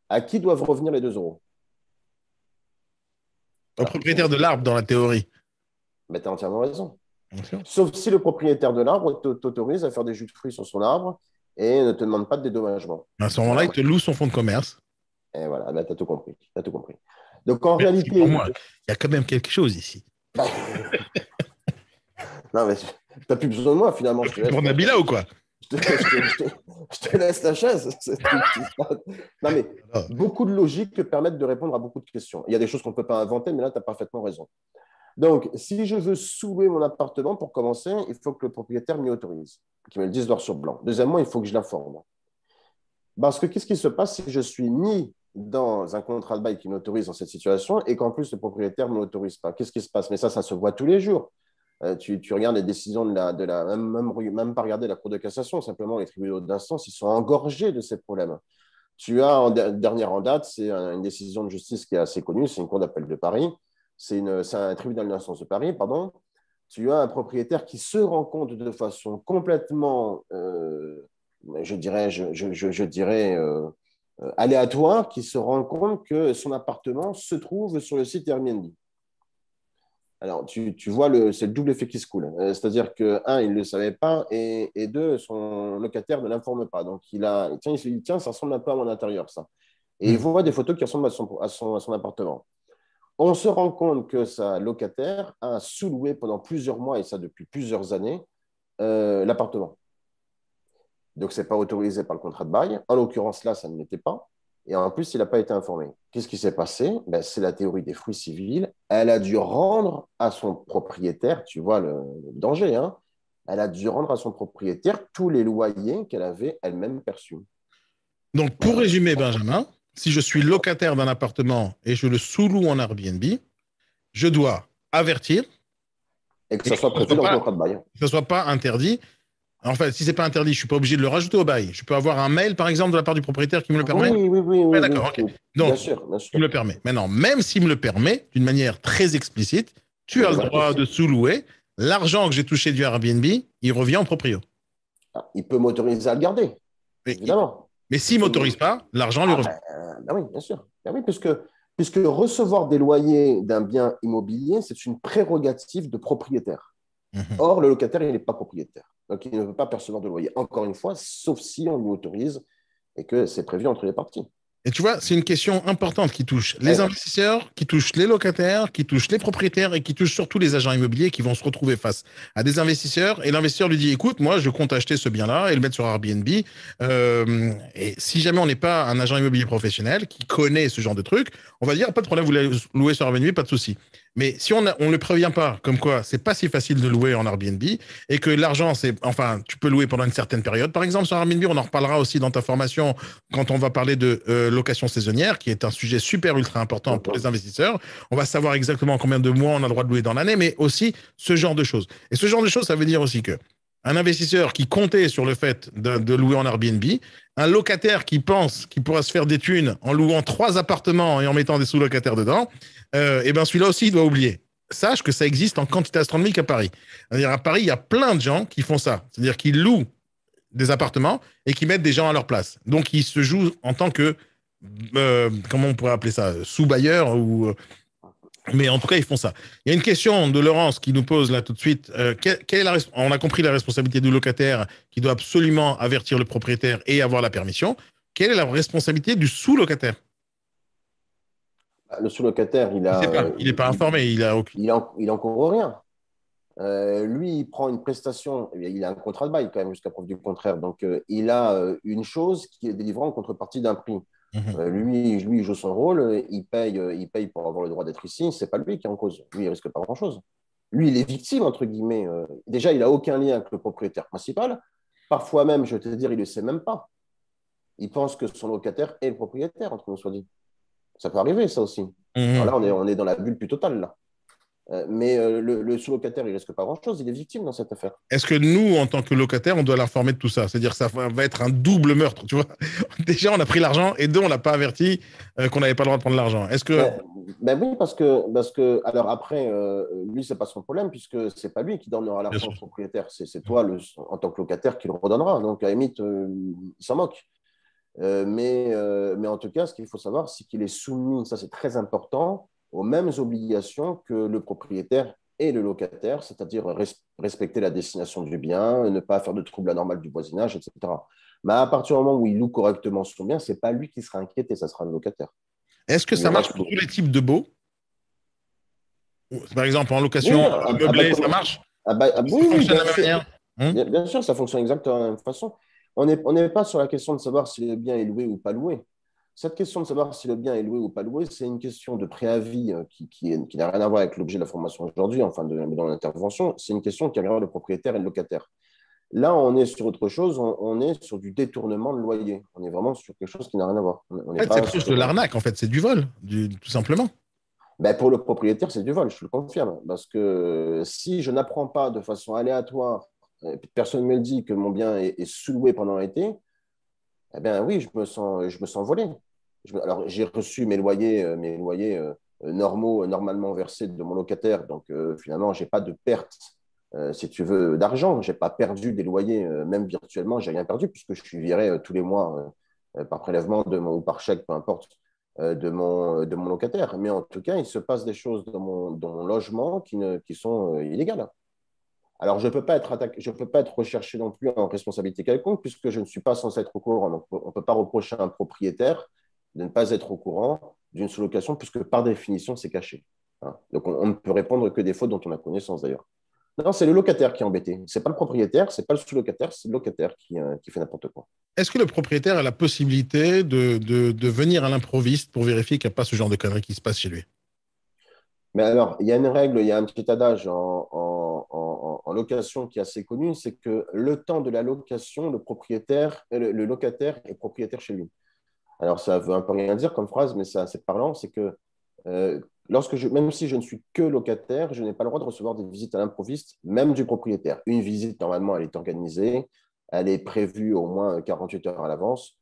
À qui doivent revenir les 2 euros? Au Alors, tu propriétaire de l'arbre, dans la théorie. as entièrement raison. Bien sûr. Sauf si le propriétaire de l'arbre t'autorise à faire des jus de fruits sur son arbre et ne te demande pas de dédommagement. À ce moment-là, Voilà. il te loue son fonds de commerce. Et voilà, ben, tu as tout compris. T'as tout compris. Donc, en Merci pour réalité, moi. Il y a quand même quelque chose ici. non, mais tu n'as plus besoin de moi, finalement. Je te laisse, Pour Nabila ou quoi? je te laisse la chaise. Non, mais Ah. beaucoup de logique permettent de répondre à beaucoup de questions. Il y a des choses qu'on ne peut pas inventer, mais là, tu as parfaitement raison. Donc, si je veux sous-louer mon appartement, pour commencer, il faut que le propriétaire m'y autorise, qu'il me le dise noir sur blanc. Deuxièmement, il faut que je l'informe. Parce que qu'est-ce qui se passe si je suis mis dans un contrat de bail qui m'autorise dans cette situation et qu'en plus le propriétaire ne m'autorise pas? Qu'est-ce qui se passe? Mais ça se voit tous les jours. Tu regardes les décisions même pas regarder la Cour de cassation, simplement les tribunaux d'instance, ils sont engorgés de ces problèmes. Tu as, dernière en date, c'est une décision de justice qui est assez connue, c'est une Cour d'appel de Paris, c'est un tribunal d'instance de Paris, pardon. Tu as un propriétaire qui se rend compte de façon complètement, je dirais aléatoire, qui se rend compte que son appartement se trouve sur le site Airbnb. Alors, tu vois, c'est le double effet qui se coule. C'est-à-dire que, un, il ne le savait pas, et deux, son locataire ne l'informe pas. Donc, tiens, ça ressemble un peu à mon intérieur, ça. Et il Hmm. voit des photos qui ressemblent à son appartement. On se rend compte que sa locataire a sous-loué pendant plusieurs mois, et ça depuis plusieurs années, l'appartement. Donc, ce n'est pas autorisé par le contrat de bail. En l'occurrence, là, ça ne l'était pas. Et en plus, il n'a pas été informé. Qu'est-ce qui s'est passé? C'est la théorie des fruits civils. Elle a dû rendre à son propriétaire, tu vois le danger, hein, elle a dû rendre à son propriétaire tous les loyers qu'elle avait elle-même perçus. Donc, pour Voilà. résumer, Benjamin, si je suis locataire d'un appartement et je le sous-loue en Airbnb, je dois avertir Et que et ça que soit prévu dans le contrat de bail. ce ne soit pas interdit. En fait, si c'est pas interdit, je suis pas obligé de le rajouter au bail. Je peux avoir un mail, par exemple, de la part du propriétaire qui me le permet. Ouais, d'accord, ok. Bien Donc, sûr, bien il me sûr. le permet. Maintenant, même s'il me le permet, d'une manière très explicite, tu as le droit Exact. de sous-louer. L'argent que j'ai touché du Airbnb, il revient au proprio. Ah, il peut m'autoriser à le garder, Mais, évidemment. mais s'il m'autorise pas, l'argent lui Ah revient. ben oui, bien sûr. Ben oui, puisque recevoir des loyers d'un bien immobilier, c'est une prérogative de propriétaire. Mhm. Or, le locataire, il n'est pas propriétaire. Donc, il ne peut pas percevoir de loyer, encore une fois, sauf si on lui autorise et que c'est prévu entre les parties. Et tu vois, c'est une question importante qui touche les Ouais. investisseurs, qui touche les locataires, qui touche les propriétaires et qui touche surtout les agents immobiliers qui vont se retrouver face à des investisseurs. Et l'investisseur lui dit, écoute, moi, je compte acheter ce bien-là et le mettre sur Airbnb. Et si jamais on n'est pas un agent immobilier professionnel qui connaît ce genre de truc, on va dire, pas de problème, vous le louez sur Airbnb, pas de souci. Mais si on ne le prévient pas, comme quoi c'est pas si facile de louer en Airbnb et que l'argent, tu peux louer pendant une certaine période. Par exemple, sur Airbnb, on en reparlera aussi dans ta formation quand on va parler de location saisonnière, qui est un sujet super ultra important pour les investisseurs. On va savoir exactement combien de mois on a le droit de louer dans l'année, mais aussi ce genre de choses. Et ce genre de choses, ça veut dire aussi que un investisseur qui comptait sur le fait de louer en Airbnb, un locataire qui pense qu'il pourra se faire des thunes en louant 3 appartements et en mettant des sous-locataires dedans, et ben celui-là aussi, il doit oublier. Sache que ça existe en quantité astronomique à Paris. C'est-à-dire à Paris, il y a plein de gens qui font ça. C'est-à-dire qu'ils louent des appartements et qui mettent des gens à leur place. Donc, ils se jouent en tant que, comment on pourrait appeler ça, sous-bailleur ou Mais en tout cas, ils font ça. Il y a une question de Laurence qui nous pose là tout de suite. On a compris la responsabilité du locataire qui doit absolument avertir le propriétaire et avoir la permission. Quelle est la responsabilité du sous-locataire? Le sous-locataire, Il sait pas. Il n'est pas informé. Il a aucune. il encourt rien. Lui, il prend une prestation, il a un contrat de bail quand même jusqu'à preuve du contraire. Donc, il a une chose qui est délivrée en contrepartie d'un prix. Lui, il joue son rôle, il paye pour avoir le droit d'être ici. C'est pas lui qui est en cause. Lui, il risque pas grand-chose. Lui, il est victime, entre guillemets. Déjà, il n'a aucun lien avec le propriétaire principal. Parfois même, je vais te dire, il ne le sait même pas. Il pense que son locataire est le propriétaire, entre nous soit dit. Ça peut arriver, ça aussi. Alors là, on est dans la bulle plus totale, là. Mais le sous-locataire, il risque pas grand-chose. Il est victime dans cette affaire. Est-ce que nous, en tant que locataire, on doit l'informer de tout ça? C'est-à-dire que ça va être un double meurtre, tu vois? Déjà, on a pris l'argent et deux, on l'a pas averti qu'on n'avait pas le droit de prendre l'argent. Est-ce que… Oui, parce que alors après, lui, c'est pas son problème puisque c'est pas lui qui donnera l'argent au propriétaire. C'est toi, en tant que locataire, qui le redonnera. Donc, à la limite, il s'en moque. Mais en tout cas, ce qu'il faut savoir, c'est qu'il est soumis, ça c'est très important, aux mêmes obligations que le propriétaire et le locataire, c'est-à-dire respecter la destination du bien, ne pas faire de troubles anormaux du voisinage, etc. Mais à partir du moment où il loue correctement son bien, ce n'est pas lui qui sera inquiété, ça sera le locataire. Est-ce que ça marche pour tous les types de baux? Par exemple, en location meublée, ça marche? Oui, bien sûr, ça fonctionne exactement de la même façon. On n'est pas sur la question de savoir si le bien est loué ou pas loué. Cette question de savoir si le bien est loué ou pas loué, c'est une question de préavis qui n'a rien à voir avec l'objet de la formation aujourd'hui, enfin dans l'intervention. C'est une question qui regarde le propriétaire et le locataire. Là, on est sur autre chose, on est sur du détournement de loyer. On est vraiment sur quelque chose qui n'a rien à voir. En fait, c'est proche de l'arnaque, en fait, c'est du vol, tout simplement. Pour le propriétaire, c'est du vol, je le confirme. Parce que si je n'apprends pas de façon aléatoire, personne ne me le dit que mon bien est sous-loué pendant l'été, eh bien oui, je me sens volé. Alors, j'ai reçu mes loyers normaux, normalement versés de mon locataire. Donc, finalement, je n'ai pas de perte, si tu veux, d'argent. Je n'ai pas perdu des loyers, même virtuellement, je n'ai rien perdu puisque je suis viré tous les mois par prélèvement ou par chèque, peu importe, de mon locataire. Mais en tout cas, il se passe des choses dans mon logement qui sont illégales. Alors, je ne peux pas être recherché non plus en responsabilité quelconque puisque je ne suis pas censé être au courant. Donc, on ne peut pas reprocher à un propriétaire de ne pas être au courant d'une sous-location puisque par définition, c'est caché. Donc, on ne peut répondre que des fautes dont on a connaissance d'ailleurs. Non, c'est le locataire qui est embêté. Ce n'est pas le propriétaire, ce n'est pas le sous-locataire, c'est le locataire qui fait n'importe quoi. Est-ce que le propriétaire a la possibilité de venir à l'improviste pour vérifier qu'il n'y a pas ce genre de conneries qui se passe chez lui? Mais alors, il y a une règle, il y a un petit adage en location qui est assez connu, c'est que le temps de la location, le locataire est propriétaire chez lui. Alors, ça veut un peu rien dire comme phrase, mais c'est assez parlant, c'est que même si je ne suis que locataire, je n'ai pas le droit de recevoir des visites à l'improviste, même du propriétaire. Une visite, normalement, elle est organisée, elle est prévue au moins 48 heures à l'avance.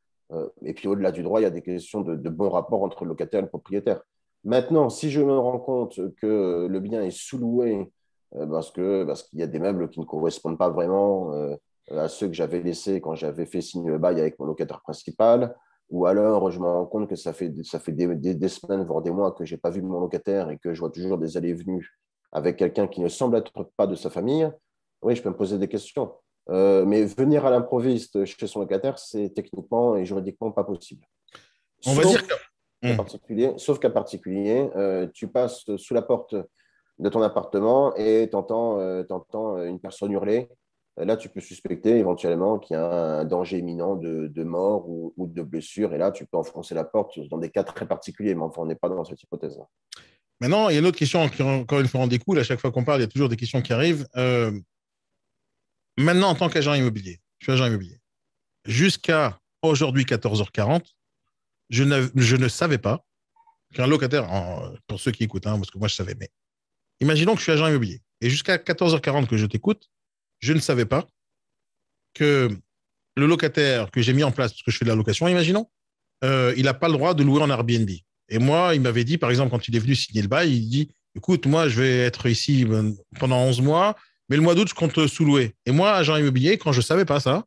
Et puis, au-delà du droit, il y a des questions de bon rapport entre le locataire et le propriétaire. Maintenant, si je me rends compte que le bien est sous-loué parce qu'il y a des meubles qui ne correspondent pas vraiment à ceux que j'avais laissés quand j'avais fait signer le bail avec mon locataire principal, ou alors je me rends compte que ça fait des semaines, voire des mois que je n'ai pas vu mon locataire et que je vois toujours des allées et venues avec quelqu'un qui ne semble être pas de sa famille, oui, je peux me poser des questions. Mais venir à l'improviste chez son locataire, c'est techniquement et juridiquement pas possible. On va dire que… Sauf cas particulier, tu passes sous la porte de ton appartement et tu entends une personne hurler. Là, tu peux suspecter éventuellement qu'il y a un danger imminent de mort ou de blessure. Et là, tu peux enfoncer la porte dans des cas très particuliers. Mais enfin, on n'est pas dans cette hypothèse-là. Maintenant, il y a une autre question qui, encore une fois, en découle. À chaque fois qu'on parle, il y a toujours des questions qui arrivent. Maintenant, en tant qu'agent immobilier, je suis agent immobilier. Jusqu'à aujourd'hui, 14h40, je ne savais pas qu'un locataire, pour ceux qui écoutent, parce que moi je savais, mais imaginons que je suis agent immobilier et jusqu'à 14h40 que je t'écoute, je ne savais pas que le locataire que j'ai mis en place, parce que je fais de la location, imaginons, il n'a pas le droit de louer en Airbnb. Et moi, il m'avait dit, par exemple, quand il est venu signer le bail, il dit, écoute, moi je vais être ici pendant 11 mois, mais le mois d'août, je compte sous-louer. Et moi, agent immobilier, quand je ne savais pas ça,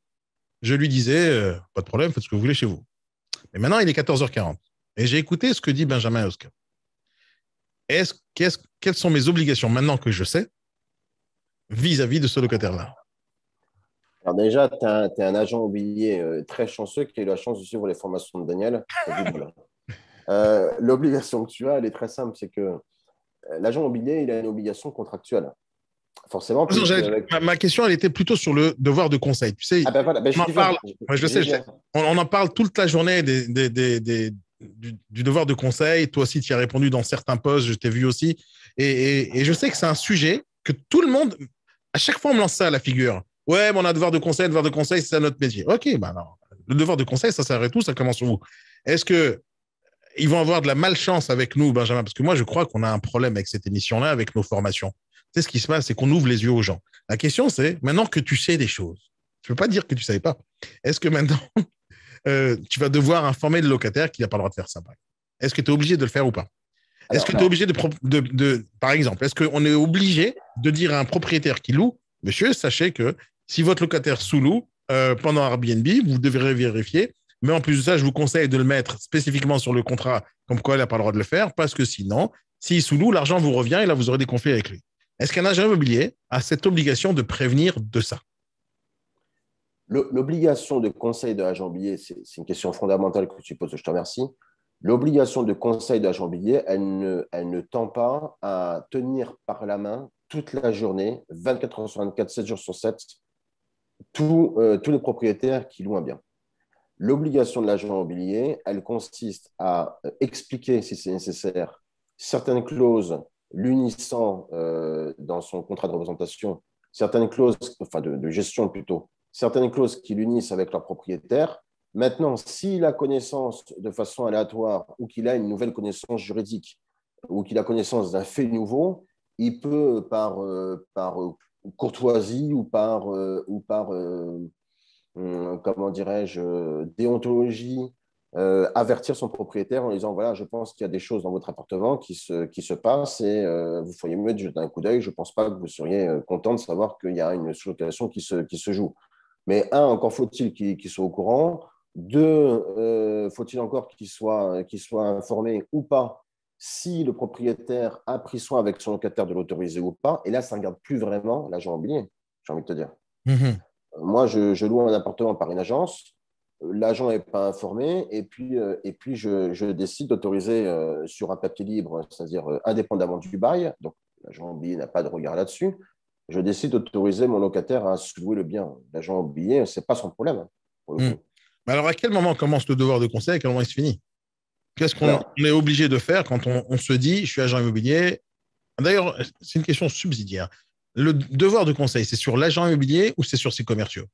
je lui disais, pas de problème, faites ce que vous voulez chez vous. Mais maintenant, il est 14h40. Et j'ai écouté ce que dit Benjamin et Oscar. Quelles sont mes obligations maintenant que je sais vis-à-vis de ce locataire-là? Alors déjà, tu es un agent immobilier très chanceux qui a eu la chance de suivre les formations de Daniel. Du bol. L'obligation que tu as, elle est très simple, c'est que l'agent immobilier, il a une obligation contractuelle. Forcément, Ma question, elle était plutôt sur le devoir de conseil. Tu sais, Ah ben voilà, ben on en parle, je sais, viens. on en parle toute la journée du devoir de conseil. Toi aussi, tu y as répondu dans certains posts, je t'ai vu aussi. Et je sais que c'est un sujet que tout le monde, à chaque fois, on me lance ça à la figure. Ouais, mais on a devoir de conseil, c'est notre métier. Ok, bah alors, le devoir de conseil, ça s'arrête où, ça commence où? Est-ce que ils vont avoir de la malchance avec nous, Benjamin? Parce que moi, je crois qu'on a un problème avec cette émission-là, avec nos formations. Tu sais, ce qui se passe, c'est qu'on ouvre les yeux aux gens. La question, c'est, maintenant que tu sais des choses, je ne peux pas dire que tu ne savais pas. Est-ce que maintenant, tu vas devoir informer le locataire qu'il n'a pas le droit de faire ça? Est-ce que tu es obligé de le faire ou pas? Est-ce que tu es obligé par exemple, est-ce qu'on est obligé de dire à un propriétaire qui loue, monsieur, sachez que si votre locataire sous-loue pendant Airbnb, vous devrez vérifier. Mais en plus de ça, je vous conseille de le mettre spécifiquement sur le contrat, comme quoi il n'a pas le droit de le faire, parce que sinon, s'il sous-loue, l'argent vous revient et là, vous aurez des conflits avec lui. Est-ce qu'un agent immobilier a cette obligation de prévenir de ça? L'obligation de conseil de l'agent immobilier, c'est une question fondamentale que tu poses, je te remercie. L'obligation de conseil de l'agent immobilier, elle ne tend pas à tenir par la main toute la journée, 24 heures sur 24, 7 jours sur 7, tous les propriétaires qui louent un bien. L'obligation de l'agent immobilier, elle consiste à expliquer, si c'est nécessaire, certaines clauses l'unissant dans son contrat de représentation, certaines clauses, enfin de gestion plutôt, certaines clauses qui l'unissent avec leur propriétaire. Maintenant, s'il a connaissance de façon aléatoire ou qu'il a une nouvelle connaissance juridique ou qu'il a connaissance d'un fait nouveau, il peut, par courtoisie ou par comment dirais-je, déontologie, avertir son propriétaire en disant, voilà, je pense qu'il y a des choses dans votre appartement qui se passent et vous feriez mieux de jeter un coup d'œil. Je ne pense pas que vous seriez content de savoir qu'il y a une sous-location qui se joue. Mais un, encore faut-il qu'il soit au courant. Deux, faut-il encore qu'il soit informé ou pas si le propriétaire a pris soin avec son locataire de l'autoriser ou pas. Et là, ça ne regarde plus vraiment l'agent immobilier, j'ai envie de te dire. Moi, je loue un appartement par une agence, l'agent n'est pas informé, et puis je décide d'autoriser sur un papier libre, c'est-à-dire indépendamment du bail, donc l'agent immobilier n'a pas de regard là-dessus, je décide d'autoriser mon locataire à louer le bien. L'agent immobilier, ce n'est pas son problème, hein, pour le coup. Mais alors, à quel moment commence le devoir de conseil et à quel moment il se finit? Qu'est-ce qu'on Alors, est obligé de faire quand on se dit, je suis agent immobilier? D'ailleurs, c'est une question subsidiaire. Le devoir de conseil, c'est sur l'agent immobilier ou c'est sur ses commerciaux?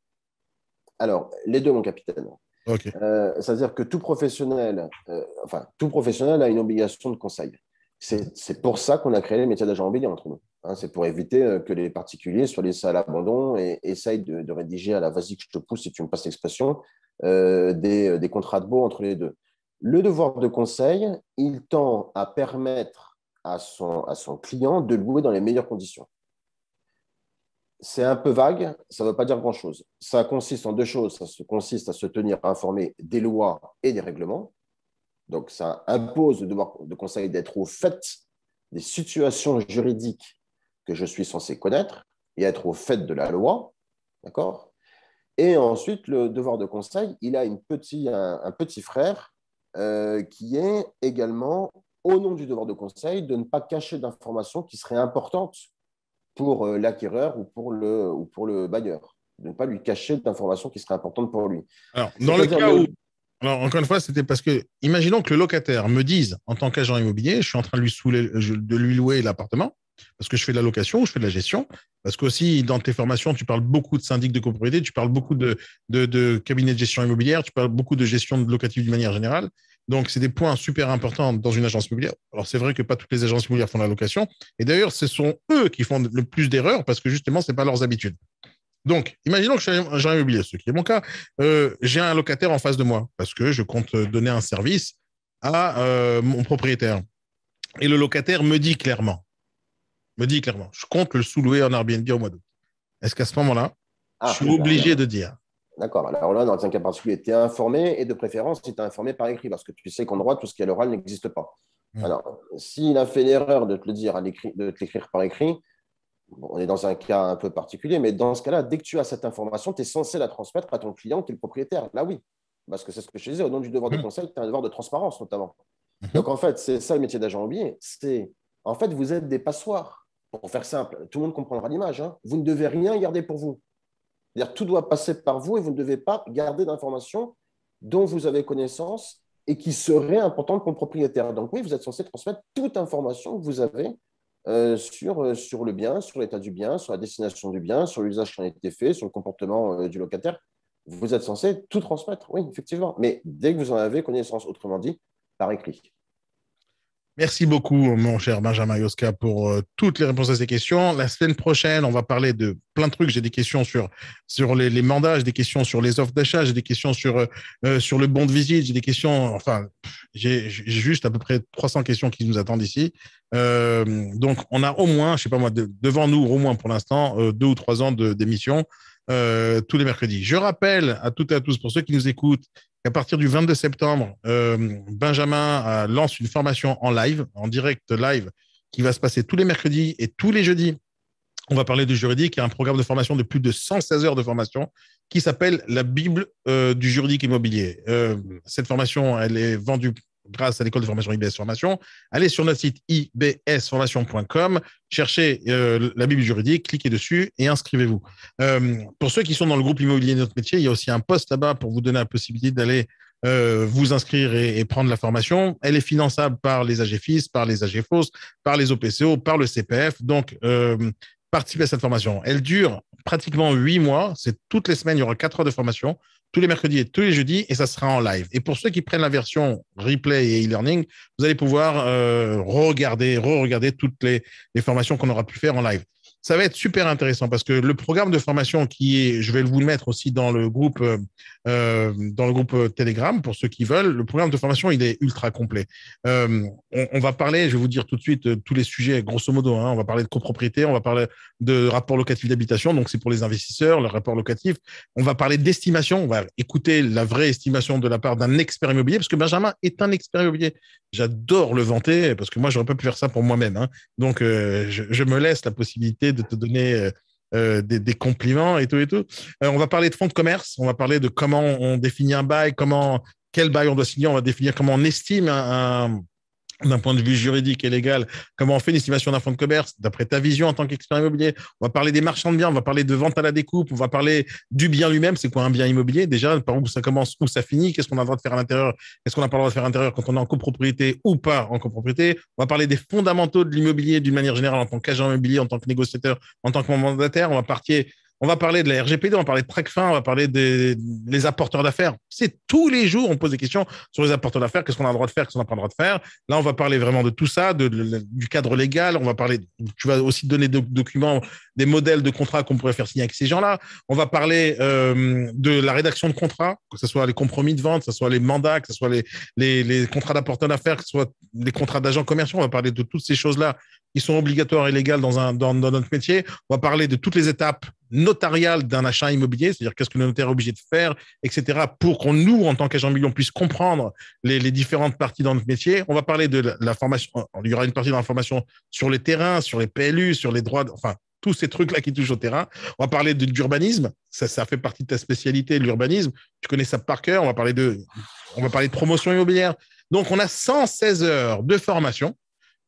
alors, les deux, mon capitaine. Ok. C'est-à-dire que tout professionnel a une obligation de conseil. C'est pour ça qu'on a créé les métiers d'agent immobilier entre nous. Hein, c'est pour éviter que les particuliers soient laissés à l'abandon et essayent de rédiger à la vas-y que je te pousse, si tu me passes l'expression, des contrats de baux entre les deux. Le devoir de conseil, il tend à permettre à son client de louer dans les meilleures conditions. C'est un peu vague, ça ne veut pas dire grand-chose. Ça consiste en deux choses. Ça consiste à se tenir informé des lois et des règlements. Donc, ça impose le devoir de conseil d'être au fait des situations juridiques que je suis censé connaître et être au fait de la loi. D'accord? Et ensuite, le devoir de conseil, il a un petit frère qui est également, au nom du devoir de conseil, de ne pas cacher d'informations qui seraient importantes pour l'acquéreur ou pour le bailleur, de ne pas lui cacher d'informations qui seraient importantes pour lui. Alors, dans le C'est-à-dire, cas où, alors, encore une fois, c'était parce que, imaginons que le locataire me dise, en tant qu'agent immobilier, je suis en train de lui louer l'appartement, parce que je fais de la location ou je fais de la gestion, parce qu'aussi, dans tes formations, tu parles beaucoup de syndic de copropriété, tu parles beaucoup de cabinets de gestion immobilière, tu parles beaucoup de gestion locative d'une manière générale. Donc, c'est des points super importants dans une agence immobilière. Alors, c'est vrai que pas toutes les agences immobilières font la location. Et d'ailleurs, ce sont eux qui font le plus d'erreurs parce que justement, ce n'est pas leurs habitudes. Donc, imaginons que je suis agent immobilier, ce qui est mon cas. J'ai un locataire en face de moi parce que je compte donner un service à mon propriétaire. Et le locataire me dit clairement, je compte le sous-louer en Airbnb au mois d'août. Est-ce qu'à ce moment-là, je suis obligé de dire? D'accord. Alors là, dans un cas particulier, tu es informé et de préférence, si tu es informé par écrit, parce que tu sais qu'en droit, tout ce qui est à l'oral n'existe pas. Alors, s'il a fait l'erreur de te le dire à l'écrit, de te l'écrire par écrit, bon, on est dans un cas un peu particulier, mais dans ce cas-là, dès que tu as cette information, tu es censé la transmettre à ton client qui est le propriétaire. Là, oui. Parce que c'est ce que je te disais, au nom du devoir de conseil, tu as un devoir de transparence, notamment. Donc, en fait, c'est ça le métier d'agent immobilier. En fait, vous êtes des passoires. Pour faire simple, tout le monde comprendra l'image. Hein. Vous ne devez rien garder pour vous. C'est-à-dire, tout doit passer par vous et vous ne devez pas garder d'informations dont vous avez connaissance et qui seraient importantes pour le propriétaire. Donc, oui, vous êtes censé transmettre toute information que vous avez sur le bien, sur l'état du bien, sur la destination du bien, sur l'usage qui en a été fait, sur le comportement du locataire. Vous êtes censé tout transmettre, oui, effectivement. Mais dès que vous en avez connaissance, autrement dit, par écrit. Merci beaucoup, mon cher Benjamin Yoska, pour toutes les réponses à ces questions. La semaine prochaine, on va parler de plein de trucs. J'ai des questions sur les mandats, j'ai des questions sur les offres d'achat, j'ai des questions sur le bon de visite, j'ai des questions, enfin, j'ai juste à peu près 300 questions qui nous attendent ici. Donc, on a au moins, je sais pas moi, devant nous, au moins pour l'instant, 2 ou 3 ans d'émission tous les mercredis. Je rappelle à toutes et à tous, pour ceux qui nous écoutent, qu'à partir du 22 septembre, Benjamin lance une formation en live, en direct live, qui va se passer tous les mercredis et tous les jeudis. On va parler du juridique. Il y a un programme de formation de plus de 116 heures de formation qui s'appelle la Bible du juridique immobilier. Cette formation, elle est vendue grâce à l'école de formation IBS Formation. Allez sur notre site ibsformation.com, cherchez la Bible juridique, cliquez dessus et inscrivez-vous. Pour ceux qui sont dans le groupe immobilier de notre métier, il y a aussi un poste là-bas pour vous donner la possibilité d'aller vous inscrire et prendre la formation. Elle est finançable par les AGFIS, par les AGFOS, par les OPCO, par le CPF. Donc, participez à cette formation. Elle dure pratiquement 8 mois. C'est toutes les semaines, il y aura 4 heures de formation, tous les mercredis et tous les jeudis, et ça sera en live. Et pour ceux qui prennent la version replay et e-learning, vous allez pouvoir re-regarder toutes les formations qu'on aura pu faire en live. Ça va être super intéressant parce que le programme de formation je vais vous le mettre aussi dans le groupe Telegram pour ceux qui veulent. Le programme de formation, il est ultra complet. On va parler, je vais vous dire tout de suite tous les sujets, grosso modo. On va parler de copropriété, on va parler de rapport locatif d'habitation, donc c'est pour les investisseurs, le rapport locatif. On va parler d'estimation, on va écouter la vraie estimation de la part d'un expert immobilier parce que Benjamin est un expert immobilier. J'adore le vanter parce que moi, j'aurais pas pu faire ça pour moi-même. Donc, je me laisse la possibilité de te donner des compliments et tout et tout. On va parler de fonds de commerce, on va parler de comment on définit un bail, quel bail on doit signer, on va définir comment on estime d'un point de vue juridique et légal, comment on fait une estimation d'un fonds de commerce, d'après ta vision en tant qu'expert immobilier. On va parler des marchands de biens, on va parler de vente à la découpe, on va parler du bien lui-même, c'est quoi un bien immobilier, déjà, par où ça commence, où ça finit, qu'est-ce qu'on a le droit de faire à l'intérieur, qu'est-ce qu'on n'a pas le droit de faire à l'intérieur quand on est en copropriété ou pas en copropriété. On va parler des fondamentaux de l'immobilier d'une manière générale en tant qu'agent immobilier, en tant que négociateur, en tant que mandataire. On va parler de la RGPD, on va parler de Tracfin, on va parler des apporteurs d'affaires. C'est tous les jours, on pose des questions sur les apporteurs d'affaires, qu'est-ce qu'on a le droit de faire, qu'est-ce qu'on n'a pas le droit de faire. Là, on va parler vraiment de tout ça, du cadre légal. On va parler, tu vas aussi donner des documents, des modèles de contrats qu'on pourrait faire signer avec ces gens-là. On va parler de la rédaction de contrats, que ce soit les compromis de vente, que ce soit les mandats, que ce soit les contrats d'apporteurs d'affaires, que ce soit les contrats d'agents commerciaux. On va parler de toutes ces choses-là qui sont obligatoires et légales dans notre métier. On va parler de toutes les étapes notariales d'un achat immobilier, c'est-à-dire qu'est-ce que le notaire est obligé de faire, etc., pour qu'on, nous, en tant qu'agent immobilier, on puisse comprendre les différentes parties dans notre métier. On va parler de la formation, il y aura une partie dans la formation sur les terrains, sur les PLU, sur les droits, enfin, tous ces trucs-là qui touchent au terrain. On va parler d'urbanisme, ça fait partie de ta spécialité, l'urbanisme, tu connais ça par cœur. On va parler de promotion immobilière. Donc, on a 116 heures de formation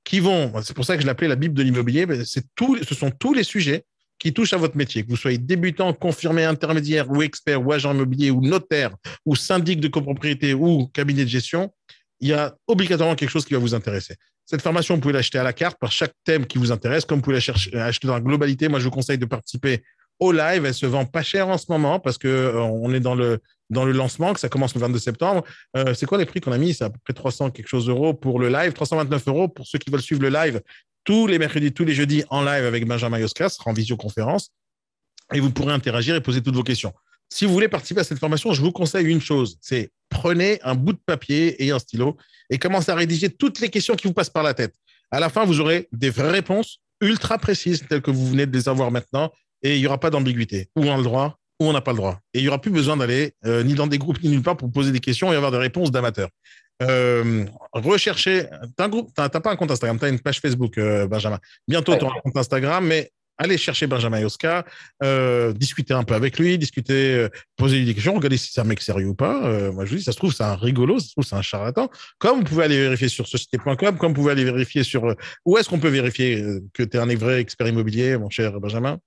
c'est pour ça que je l'appelais la Bible de l'immobilier, ce sont tous les sujets qui touchent à votre métier, que vous soyez débutant, confirmé, intermédiaire ou expert ou agent immobilier ou notaire ou syndic de copropriété ou cabinet de gestion, il y a obligatoirement quelque chose qui va vous intéresser. Cette formation, vous pouvez l'acheter à la carte par chaque thème qui vous intéresse, comme vous pouvez l'acheter dans la globalité. Moi, je vous conseille de participer au live. Elle se vend pas cher en ce moment parce que on est dans le lancement, que ça commence le 22 septembre. C'est quoi les prix qu'on a mis? C'est à peu près 300 quelque chose euros pour le live, 329 euros pour ceux qui veulent suivre le live tous les mercredis, tous les jeudis en live avec Benjamin Yoska, ce sera en visioconférence et vous pourrez interagir et poser toutes vos questions. Si vous voulez participer à cette formation, je vous conseille une chose, c'est prenez un bout de papier et un stylo et commencez à rédiger toutes les questions qui vous passent par la tête. À la fin, vous aurez des vraies réponses ultra précises telles que vous venez de les avoir maintenant et il n'y aura pas d'ambiguïté. Où on a le droit, où on n'a pas le droit. Et il n'y aura plus besoin d'aller ni dans des groupes ni nulle part pour poser des questions et avoir des réponses d'amateurs. Recherchez. T'as un groupe, t'as pas un compte Instagram, t'as une page Facebook, Benjamin. Bientôt, tu auras un compte Instagram, mais allez chercher Benjamin Yoska, discuter un peu avec lui, poser des questions, regardez si c'est un mec sérieux ou pas. Moi, je vous dis, ça se trouve, c'est un rigolo, ça se trouve, c'est un charlatan. Comme vous pouvez aller vérifier sur société.com, comme vous pouvez aller vérifier sur. Où est-ce qu'on peut vérifier que tu es un vrai expert immobilier, mon cher Benjamin?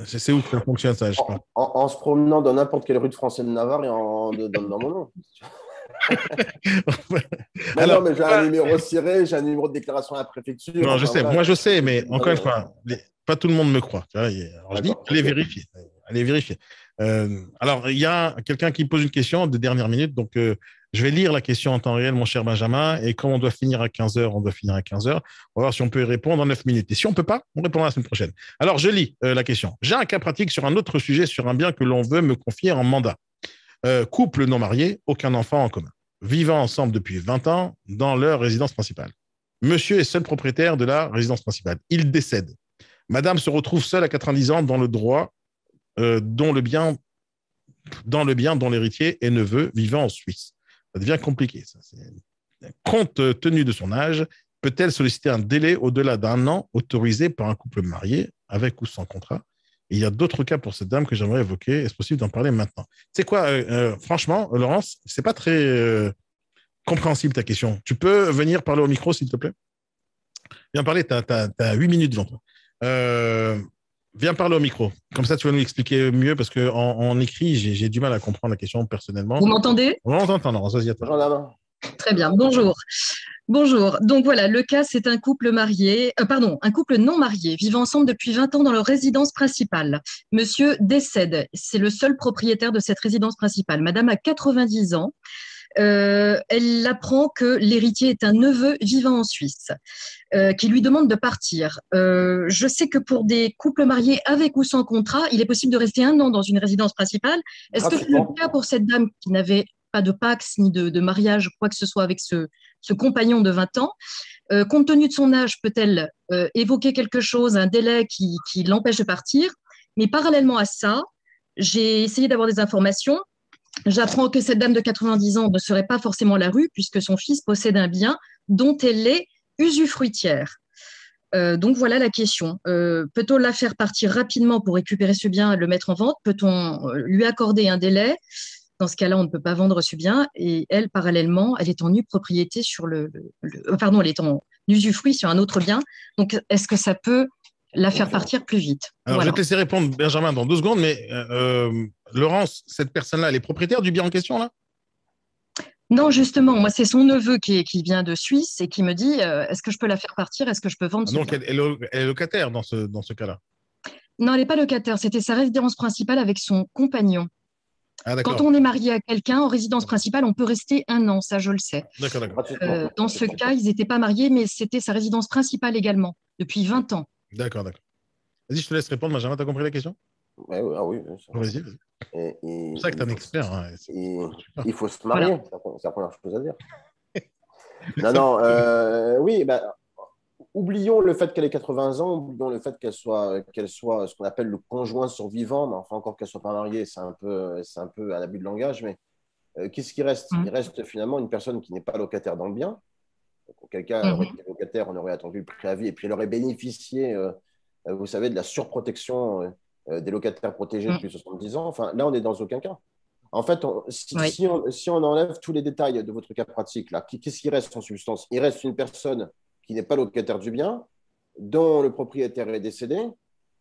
C'est où que ça fonctionne, ça, je sais pas. En se promenant dans n'importe quelle rue de Français de Navarre et en donnant mon nom. Alors, non, mais j'ai un numéro ciré, j'ai un numéro de déclaration à la préfecture. Non, je sais, moi je sais, mais encore une fois, pas tout le monde me croit. Tu vois, alors je dis, allez vérifier. Allez vérifier. Alors, il y a quelqu'un qui pose une question de dernière minute, donc je vais lire la question en temps réel, mon cher Benjamin, et comme on doit finir à 15 heures, on doit finir à 15 heures. On va voir si on peut y répondre en 9 minutes. Et si on ne peut pas, on répondra la semaine prochaine. Alors, je lis la question. J'ai un cas pratique sur un autre sujet, sur un bien que l'on veut me confier en mandat. Couple non marié, aucun enfant en commun. Vivant ensemble depuis 20 ans dans leur résidence principale. Monsieur est seul propriétaire de la résidence principale. Il décède. Madame se retrouve seule à 90 ans dans le droit dont l'héritier est neveu vivant en Suisse. Ça devient compliqué. Ça. Compte tenu de son âge, peut-elle solliciter un délai au-delà d'un an autorisé par un couple marié, avec ou sans contrat? Et il y a d'autres cas pour cette dame que j'aimerais évoquer. Est-ce possible d'en parler maintenant? C'est quoi, franchement, Laurence, c'est pas très compréhensible ta question. Tu peux venir parler au micro, s'il te plaît? Viens parler, tu as 8 minutes devant toi. Viens parler au micro. Comme ça, tu vas nous expliquer mieux parce qu'en écrit, j'ai du mal à comprendre la question personnellement. Vous m'entendez? On t'entend, Laurence. Vas-y, à toi. Très bien. Bonjour. Bonjour. Donc voilà, le cas, c'est un couple un couple non marié, vivant ensemble depuis 20 ans dans leur résidence principale. Monsieur décède. C'est le seul propriétaire de cette résidence principale. Madame a 90 ans. Elle apprend que l'héritier est un neveu vivant en Suisse, qui lui demande de partir. Je sais que pour des couples mariés avec ou sans contrat, il est possible de rester 1 an dans une résidence principale. Est-ce que c'est le cas pour cette dame qui n'avait pas de pax ni de mariage, quoi que ce soit avec ce compagnon de 20 ans? Compte tenu de son âge, peut-elle évoquer quelque chose, un délai qui l'empêche de partir? Mais parallèlement à ça, j'ai essayé d'avoir des informations. J'apprends que cette dame de 90 ans ne serait pas forcément à la rue puisque son fils possède un bien dont elle est usufruitière. Donc voilà la question. Peut-on la faire partir rapidement pour récupérer ce bien et le mettre en vente? Peut-on lui accorder un délai? Dans ce cas-là, on ne peut pas vendre ce bien. Et elle, parallèlement, elle est en nue propriété sur elle est en usufruit sur un autre bien. Donc, est-ce que ça peut la faire partir plus vite? Alors, je vais te laisser répondre, Benjamin, dans 2 secondes, mais Laurence, cette personne-là, elle est propriétaire du bien en question, là? Non, justement, moi, c'est son neveu qui vient de Suisse et qui me dit est-ce que je peux la faire partir? Est-ce que je peux vendre ce bien? Donc, elle est locataire dans ce cas-là? Non, elle n'est pas locataire. C'était sa résidence principale avec son compagnon. Ah, quand on est marié à quelqu'un en résidence principale, on peut rester 1 an, ça je le sais. D'accord. Dans ce cas, ils n'étaient pas mariés, mais c'était sa résidence principale également, depuis 20 ans. D'accord. Vas-y, je te laisse répondre, Benjamin. Tu as compris la question? Oui. Vas-y. C'est pour ça que tu es un expert. Hein. Il faut se marier, voilà. C'est la première chose à dire. Non, oui, oublions le fait qu'elle ait 80 ans, oublions le fait qu'elle soit ce qu'on appelle le conjoint survivant, mais enfin encore qu'elle ne soit pas mariée, c'est un peu un abus de langage, mais qu'est-ce qui reste? Il reste finalement une personne qui n'est pas locataire dans le bien. Donc, auquel cas, elle aurait été locataire, on aurait attendu le préavis, et puis elle aurait bénéficié, vous savez, de la surprotection des locataires protégés depuis 70 ans. Enfin, là, on n'est dans aucun cas. En fait, si on enlève tous les détails de votre cas pratique, là, qu'est-ce qui reste en substance? Il reste une personne qui n'est pas locataire du bien, dont le propriétaire est décédé,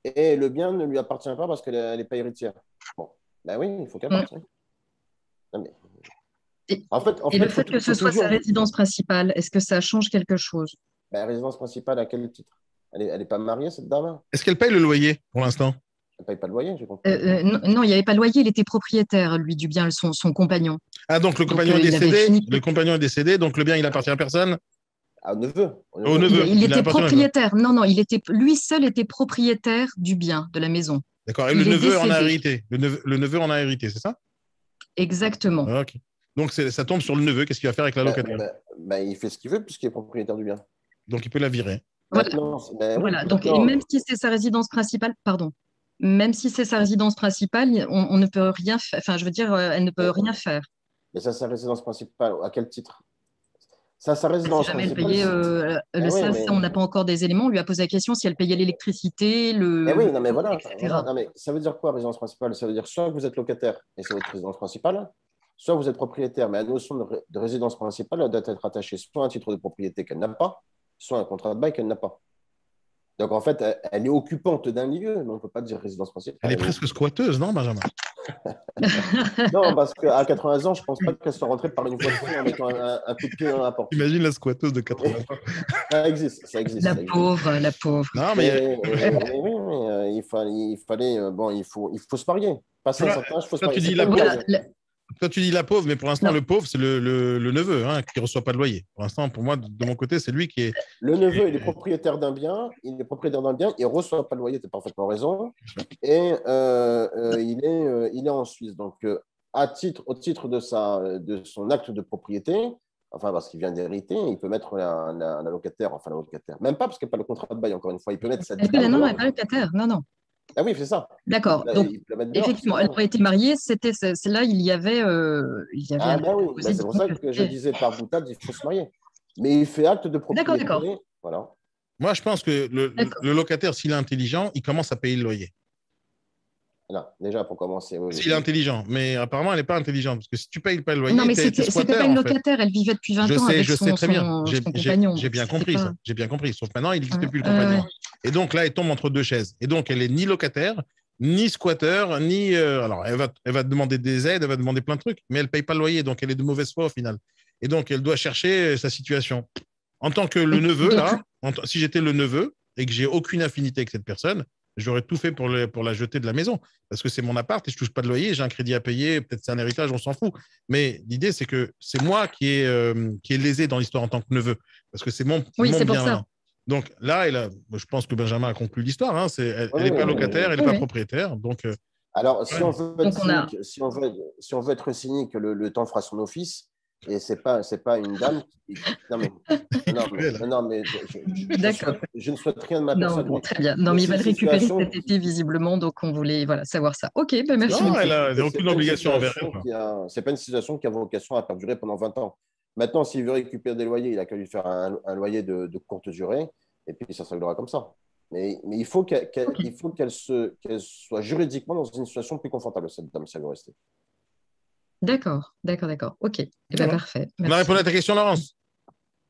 et le bien ne lui appartient pas parce qu'elle n'est pas héritière. Bon, ben oui, il faut qu'elle parte. Et le fait que ce soit sa résidence principale, est-ce que ça change quelque chose? La résidence principale, à quel titre? Elle n'est pas mariée, cette dame? Est-ce qu'elle paye le loyer pour l'instant? Elle ne paye pas le loyer, j'ai compris. Non, il n'y avait pas de loyer, il était propriétaire, lui, du bien, son compagnon. Ah, donc le compagnon est décédé, le compagnon est décédé, donc le bien, il appartient à personne? Au neveu. Au neveu. Il était propriétaire. Non, lui seul était propriétaire du bien, de la maison. D'accord. Et le neveu en a hérité. Le neveu en a hérité, c'est ça? Exactement. Ah, ok. Donc ça tombe sur le neveu. Qu'est-ce qu'il va faire avec la locataire? Il fait ce qu'il veut puisqu'il est propriétaire du bien. Donc il peut la virer. Voilà. Donc, et même si c'est sa résidence principale, même si c'est sa résidence principale, on ne peut rien faire. Enfin, je veux dire, elle ne peut rien faire. Mais ça, sa résidence principale, à quel titre? sa résidence Si jamais elle principale. payait Oui, ça, on n'a pas encore des éléments. On lui a posé la question si elle payait l'électricité, oui, non, mais voilà, etc. Non, mais ça veut dire quoi, résidence principale? Ça veut dire soit que vous êtes locataire et c'est votre résidence principale, soit vous êtes propriétaire. Mais la notion de résidence principale elle doit être attachée soit à un titre de propriété qu'elle n'a pas, soit à un contrat de bail qu'elle n'a pas. Donc, en fait, elle est occupante d'un lieu, mais on ne peut pas dire résidence principale. Elle est presque squatteuse, non, Benjamin? Non, parce qu'à 80 ans, je ne pense pas qu'elle soit rentrée par une voiture en mettant un coup de pied dans la porte. Imagine la squatteuse de 80 ans. Ça existe, ça existe. La ça existe. pauvre, la pauvre. Non, mais il faut se marier. Passer un certain âge, il faut se Toi, tu marier. dis la Voilà, Toi, tu dis la pauvre, mais pour l'instant, Non. le pauvre, c'est le neveu qui ne reçoit pas de loyer. Pour l'instant, pour moi, de mon côté, c'est lui qui est. Le neveu, il est propriétaire d'un bien, il ne reçoit pas de loyer, tu as parfaitement raison, et il est en Suisse. Donc, au titre de son acte de propriété, enfin, parce qu'il vient d'hériter, il peut mettre un locataire, même pas parce qu'il n'y a pas le contrat de bail, encore une fois, il peut mettre cette non, elle n'est pas locataire. Non. Ah oui, c'est ça. D'accord. Donc, Il peut la mettre dehors, effectivement, c'est elle ça. aurait été mariée. C'est là, il y avait Ah un ben oui, proposé c'est pour ça que je disais par boutade, il faut se marier. Mais il fait acte de propriété. D'accord. Voilà. Moi, je pense que D'accord. le locataire, s'il est intelligent, il commence à payer le loyer. Non, déjà, pour commencer. Oui. S'il est intelligent. Mais apparemment, elle n'est pas intelligente. Parce que si tu payes pas le loyer, Non, mais t'es c'était squatteur, pas une en fait. locataire. Elle vivait depuis 20 ans avec Je sais très bien. son compagnon. J'ai bien C'était compris pas- ça. J'ai bien compris. Sauf maintenant, il n'existe Ouais, plus le ouais, compagnon. ouais. Et donc là, elle tombe entre deux chaises. Et donc, elle est ni locataire, ni squatteur, ni. Alors, elle va demander des aides, elle va demander plein de trucs, mais elle ne paye pas le loyer. Donc, elle est de mauvaise foi au final. Et donc, elle doit chercher sa situation. En tant que le neveu, Donc, là, si j'étais le neveu et que j'ai aucune affinité avec cette personne, j'aurais tout fait pour la jeter de la maison. Parce que c'est mon appart et je ne touche pas de loyer, j'ai un crédit à payer, peut-être c'est un héritage, on s'en fout. Mais l'idée, c'est que c'est moi qui est lésé dans l'histoire en tant que neveu. Parce que c'est mon Oui, bien c'est pour ça. maintenant. Donc là, je pense que Benjamin a conclu l'histoire. Hein, elle n'est pas locataire, elle n'est Oui, pas oui. propriétaire. Donc, Alors, si on veut Donc, être cynique, si on veut être cynique, le temps fera son office. Et c'est pas une dame qui. Non, mais D'accord. je ne souhaite rien de ma Non, personne. bon, mais très bien. Non, mais il va le c'est une récupérer situation cet été, visiblement. Donc, on voulait savoir ça. OK, ben merci non, beaucoup. elle n'a c'est aucune pas une obligation envers situation elle. c'est pas une situation qui a vocation à perdurer pendant 20 ans. Maintenant, s'il veut récupérer des loyers, il a qu'à lui faire un loyer de courte durée. Et puis, ça se réglera comme ça. Mais il faut qu'elle soit juridiquement dans une situation plus confortable, cette dame, si elle veut rester. D'accord. OK. Eh ben, Voilà. parfait. On a Merci. répondu à ta question, Laurence.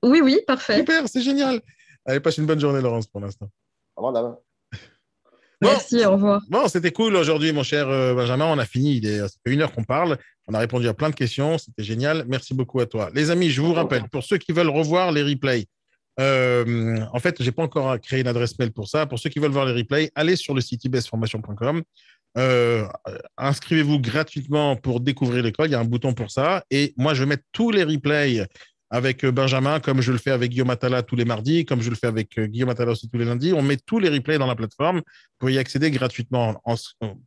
Oui, parfait. Super, c'est génial. Allez, passe une bonne journée, Laurence, pour l'instant. Au revoir, dame. Merci, au revoir. Bon, c'était cool aujourd'hui, mon cher Benjamin. On a fini. Ça fait 1 heure qu'on parle. On a répondu à plein de questions. C'était génial. Merci beaucoup à toi. Les amis, je vous rappelle, pour ceux qui veulent revoir les replays, en fait, je n'ai pas encore créé une adresse mail pour ça. Pour ceux qui veulent voir les replays, allez sur le site ibsformation.com. Inscrivez-vous gratuitement pour découvrir l'école. Il y a un bouton pour ça. Et moi, je vais mettre tous les replays avec Benjamin, comme je le fais avec Guillaume Attala tous les mardis, comme je le fais avec Guillaume Attala aussi tous les lundis. On met tous les replays dans la plateforme pour y accéder gratuitement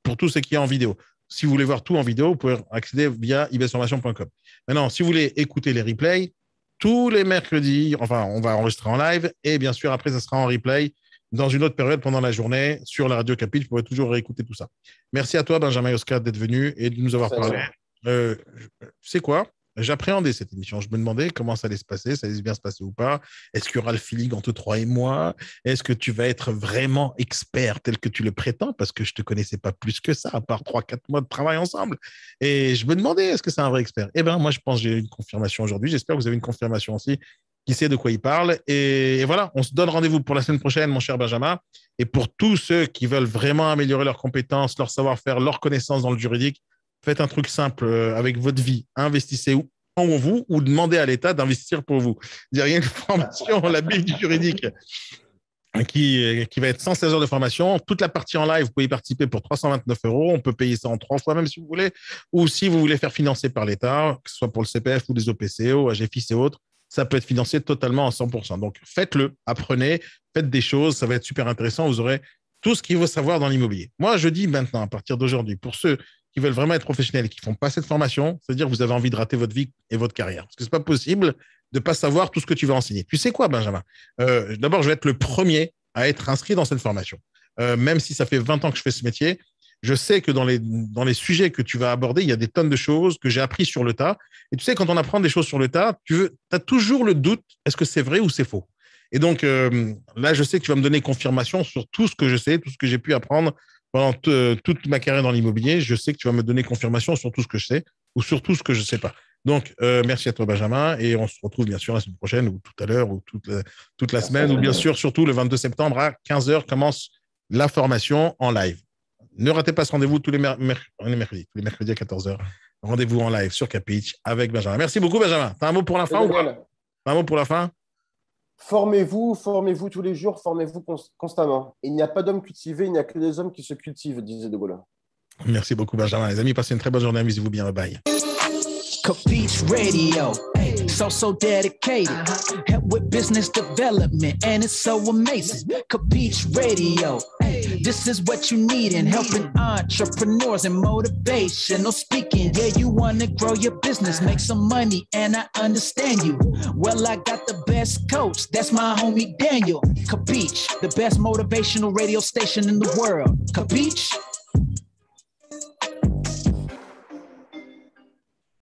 pour tout ce qui est en vidéo. Si vous voulez voir tout en vidéo, vous pouvez accéder via ibsformation.com. Maintenant, si vous voulez écouter les replays, tous les mercredis, enfin, on va enregistrer en live et bien sûr, après, ça sera en replay dans une autre période pendant la journée sur la radio Capitch. Vous pourrez toujours réécouter tout ça. Merci à toi, Benjamin et Oscar, d'être venus et de nous avoir parlé. C'est quoi? J'appréhendais cette émission. Je me demandais comment ça allait se passer, ça allait bien se passer ou pas. Est-ce qu'il y aura le feeling entre toi et moi? Est-ce que tu vas être vraiment expert tel que tu le prétends? Parce que je ne te connaissais pas plus que ça, à part 3-4 mois de travail ensemble. Et je me demandais, est-ce que c'est un vrai expert? Eh bien, moi, je pense que j'ai eu une confirmation aujourd'hui. J'espère que vous avez une confirmation aussi qui sait de quoi il parle. Et voilà, on se donne rendez-vous pour la semaine prochaine, mon cher Benjamin. Et pour tous ceux qui veulent vraiment améliorer leurs compétences, leur savoir-faire, leurs connaissances dans le juridique, faites un truc simple avec votre vie. Investissez en vous ou demandez à l'État d'investir pour vous. Il y a une formation, la Bible du juridique, qui va être 116 heures de formation. Toute la partie en live, vous pouvez y participer pour 329 €. On peut payer ça en 3 fois même si vous voulez. Ou si vous voulez faire financer par l'État, que ce soit pour le CPF ou des OPCO, AGFIS et autres, ça peut être financé totalement à 100%. Donc, faites-le, apprenez, faites des choses, ça va être super intéressant. Vous aurez tout ce qu'il faut savoir dans l'immobilier. Moi, je dis maintenant, à partir d'aujourd'hui, pour ceux qui veulent vraiment être professionnels et qui ne font pas cette formation, c'est-à-dire que vous avez envie de rater votre vie et votre carrière. Parce que ce n'est pas possible de ne pas savoir tout ce que tu vas enseigner. Tu sais quoi, Benjamin? D'abord, je vais être le premier à être inscrit dans cette formation. Même si ça fait 20 ans que je fais ce métier, je sais que dans les sujets que tu vas aborder, il y a des tonnes de choses que j'ai appris sur le tas. Et tu sais, quand on apprend des choses sur le tas, tu as toujours le doute, est-ce que c'est vrai ou c'est faux? Et donc, là, je sais que tu vas me donner confirmation sur tout ce que je sais, tout ce que j'ai pu apprendre pendant toute ma carrière dans l'immobilier. Je sais que tu vas me donner confirmation sur tout ce que je sais ou sur tout ce que je ne sais pas. Donc, merci à toi, Benjamin. Et on se retrouve bien sûr la semaine prochaine ou tout à l'heure ou toute la semaine. Ou bien sûr, surtout le 22 septembre à 15h commence la formation en live. Ne ratez pas ce rendez-vous tous les mercredis à 14h. Rendez-vous en live sur Capitch avec Benjamin. Merci beaucoup, Benjamin. Tu as un mot pour la fin ou pas? Un mot pour la fin? Formez-vous tous les jours, formez-vous constamment. Il n'y a pas d'hommes cultivés, il n'y a que des hommes qui se cultivent, disait De Gaulle. Merci beaucoup, Benjamin. Les amis, passez une très bonne journée. Amusez-vous bien. Bye. Capitch Radio, so dedicated, help with business development, and it's so amazing. Capitch Radio, this is what you need in helping entrepreneurs and motivational speaking. Yeah, you want to grow your business, make some money, and I understand you. Well, I got the best coach, that's my homie Daniel. Capitch, the best motivational radio station in the world. Capitch?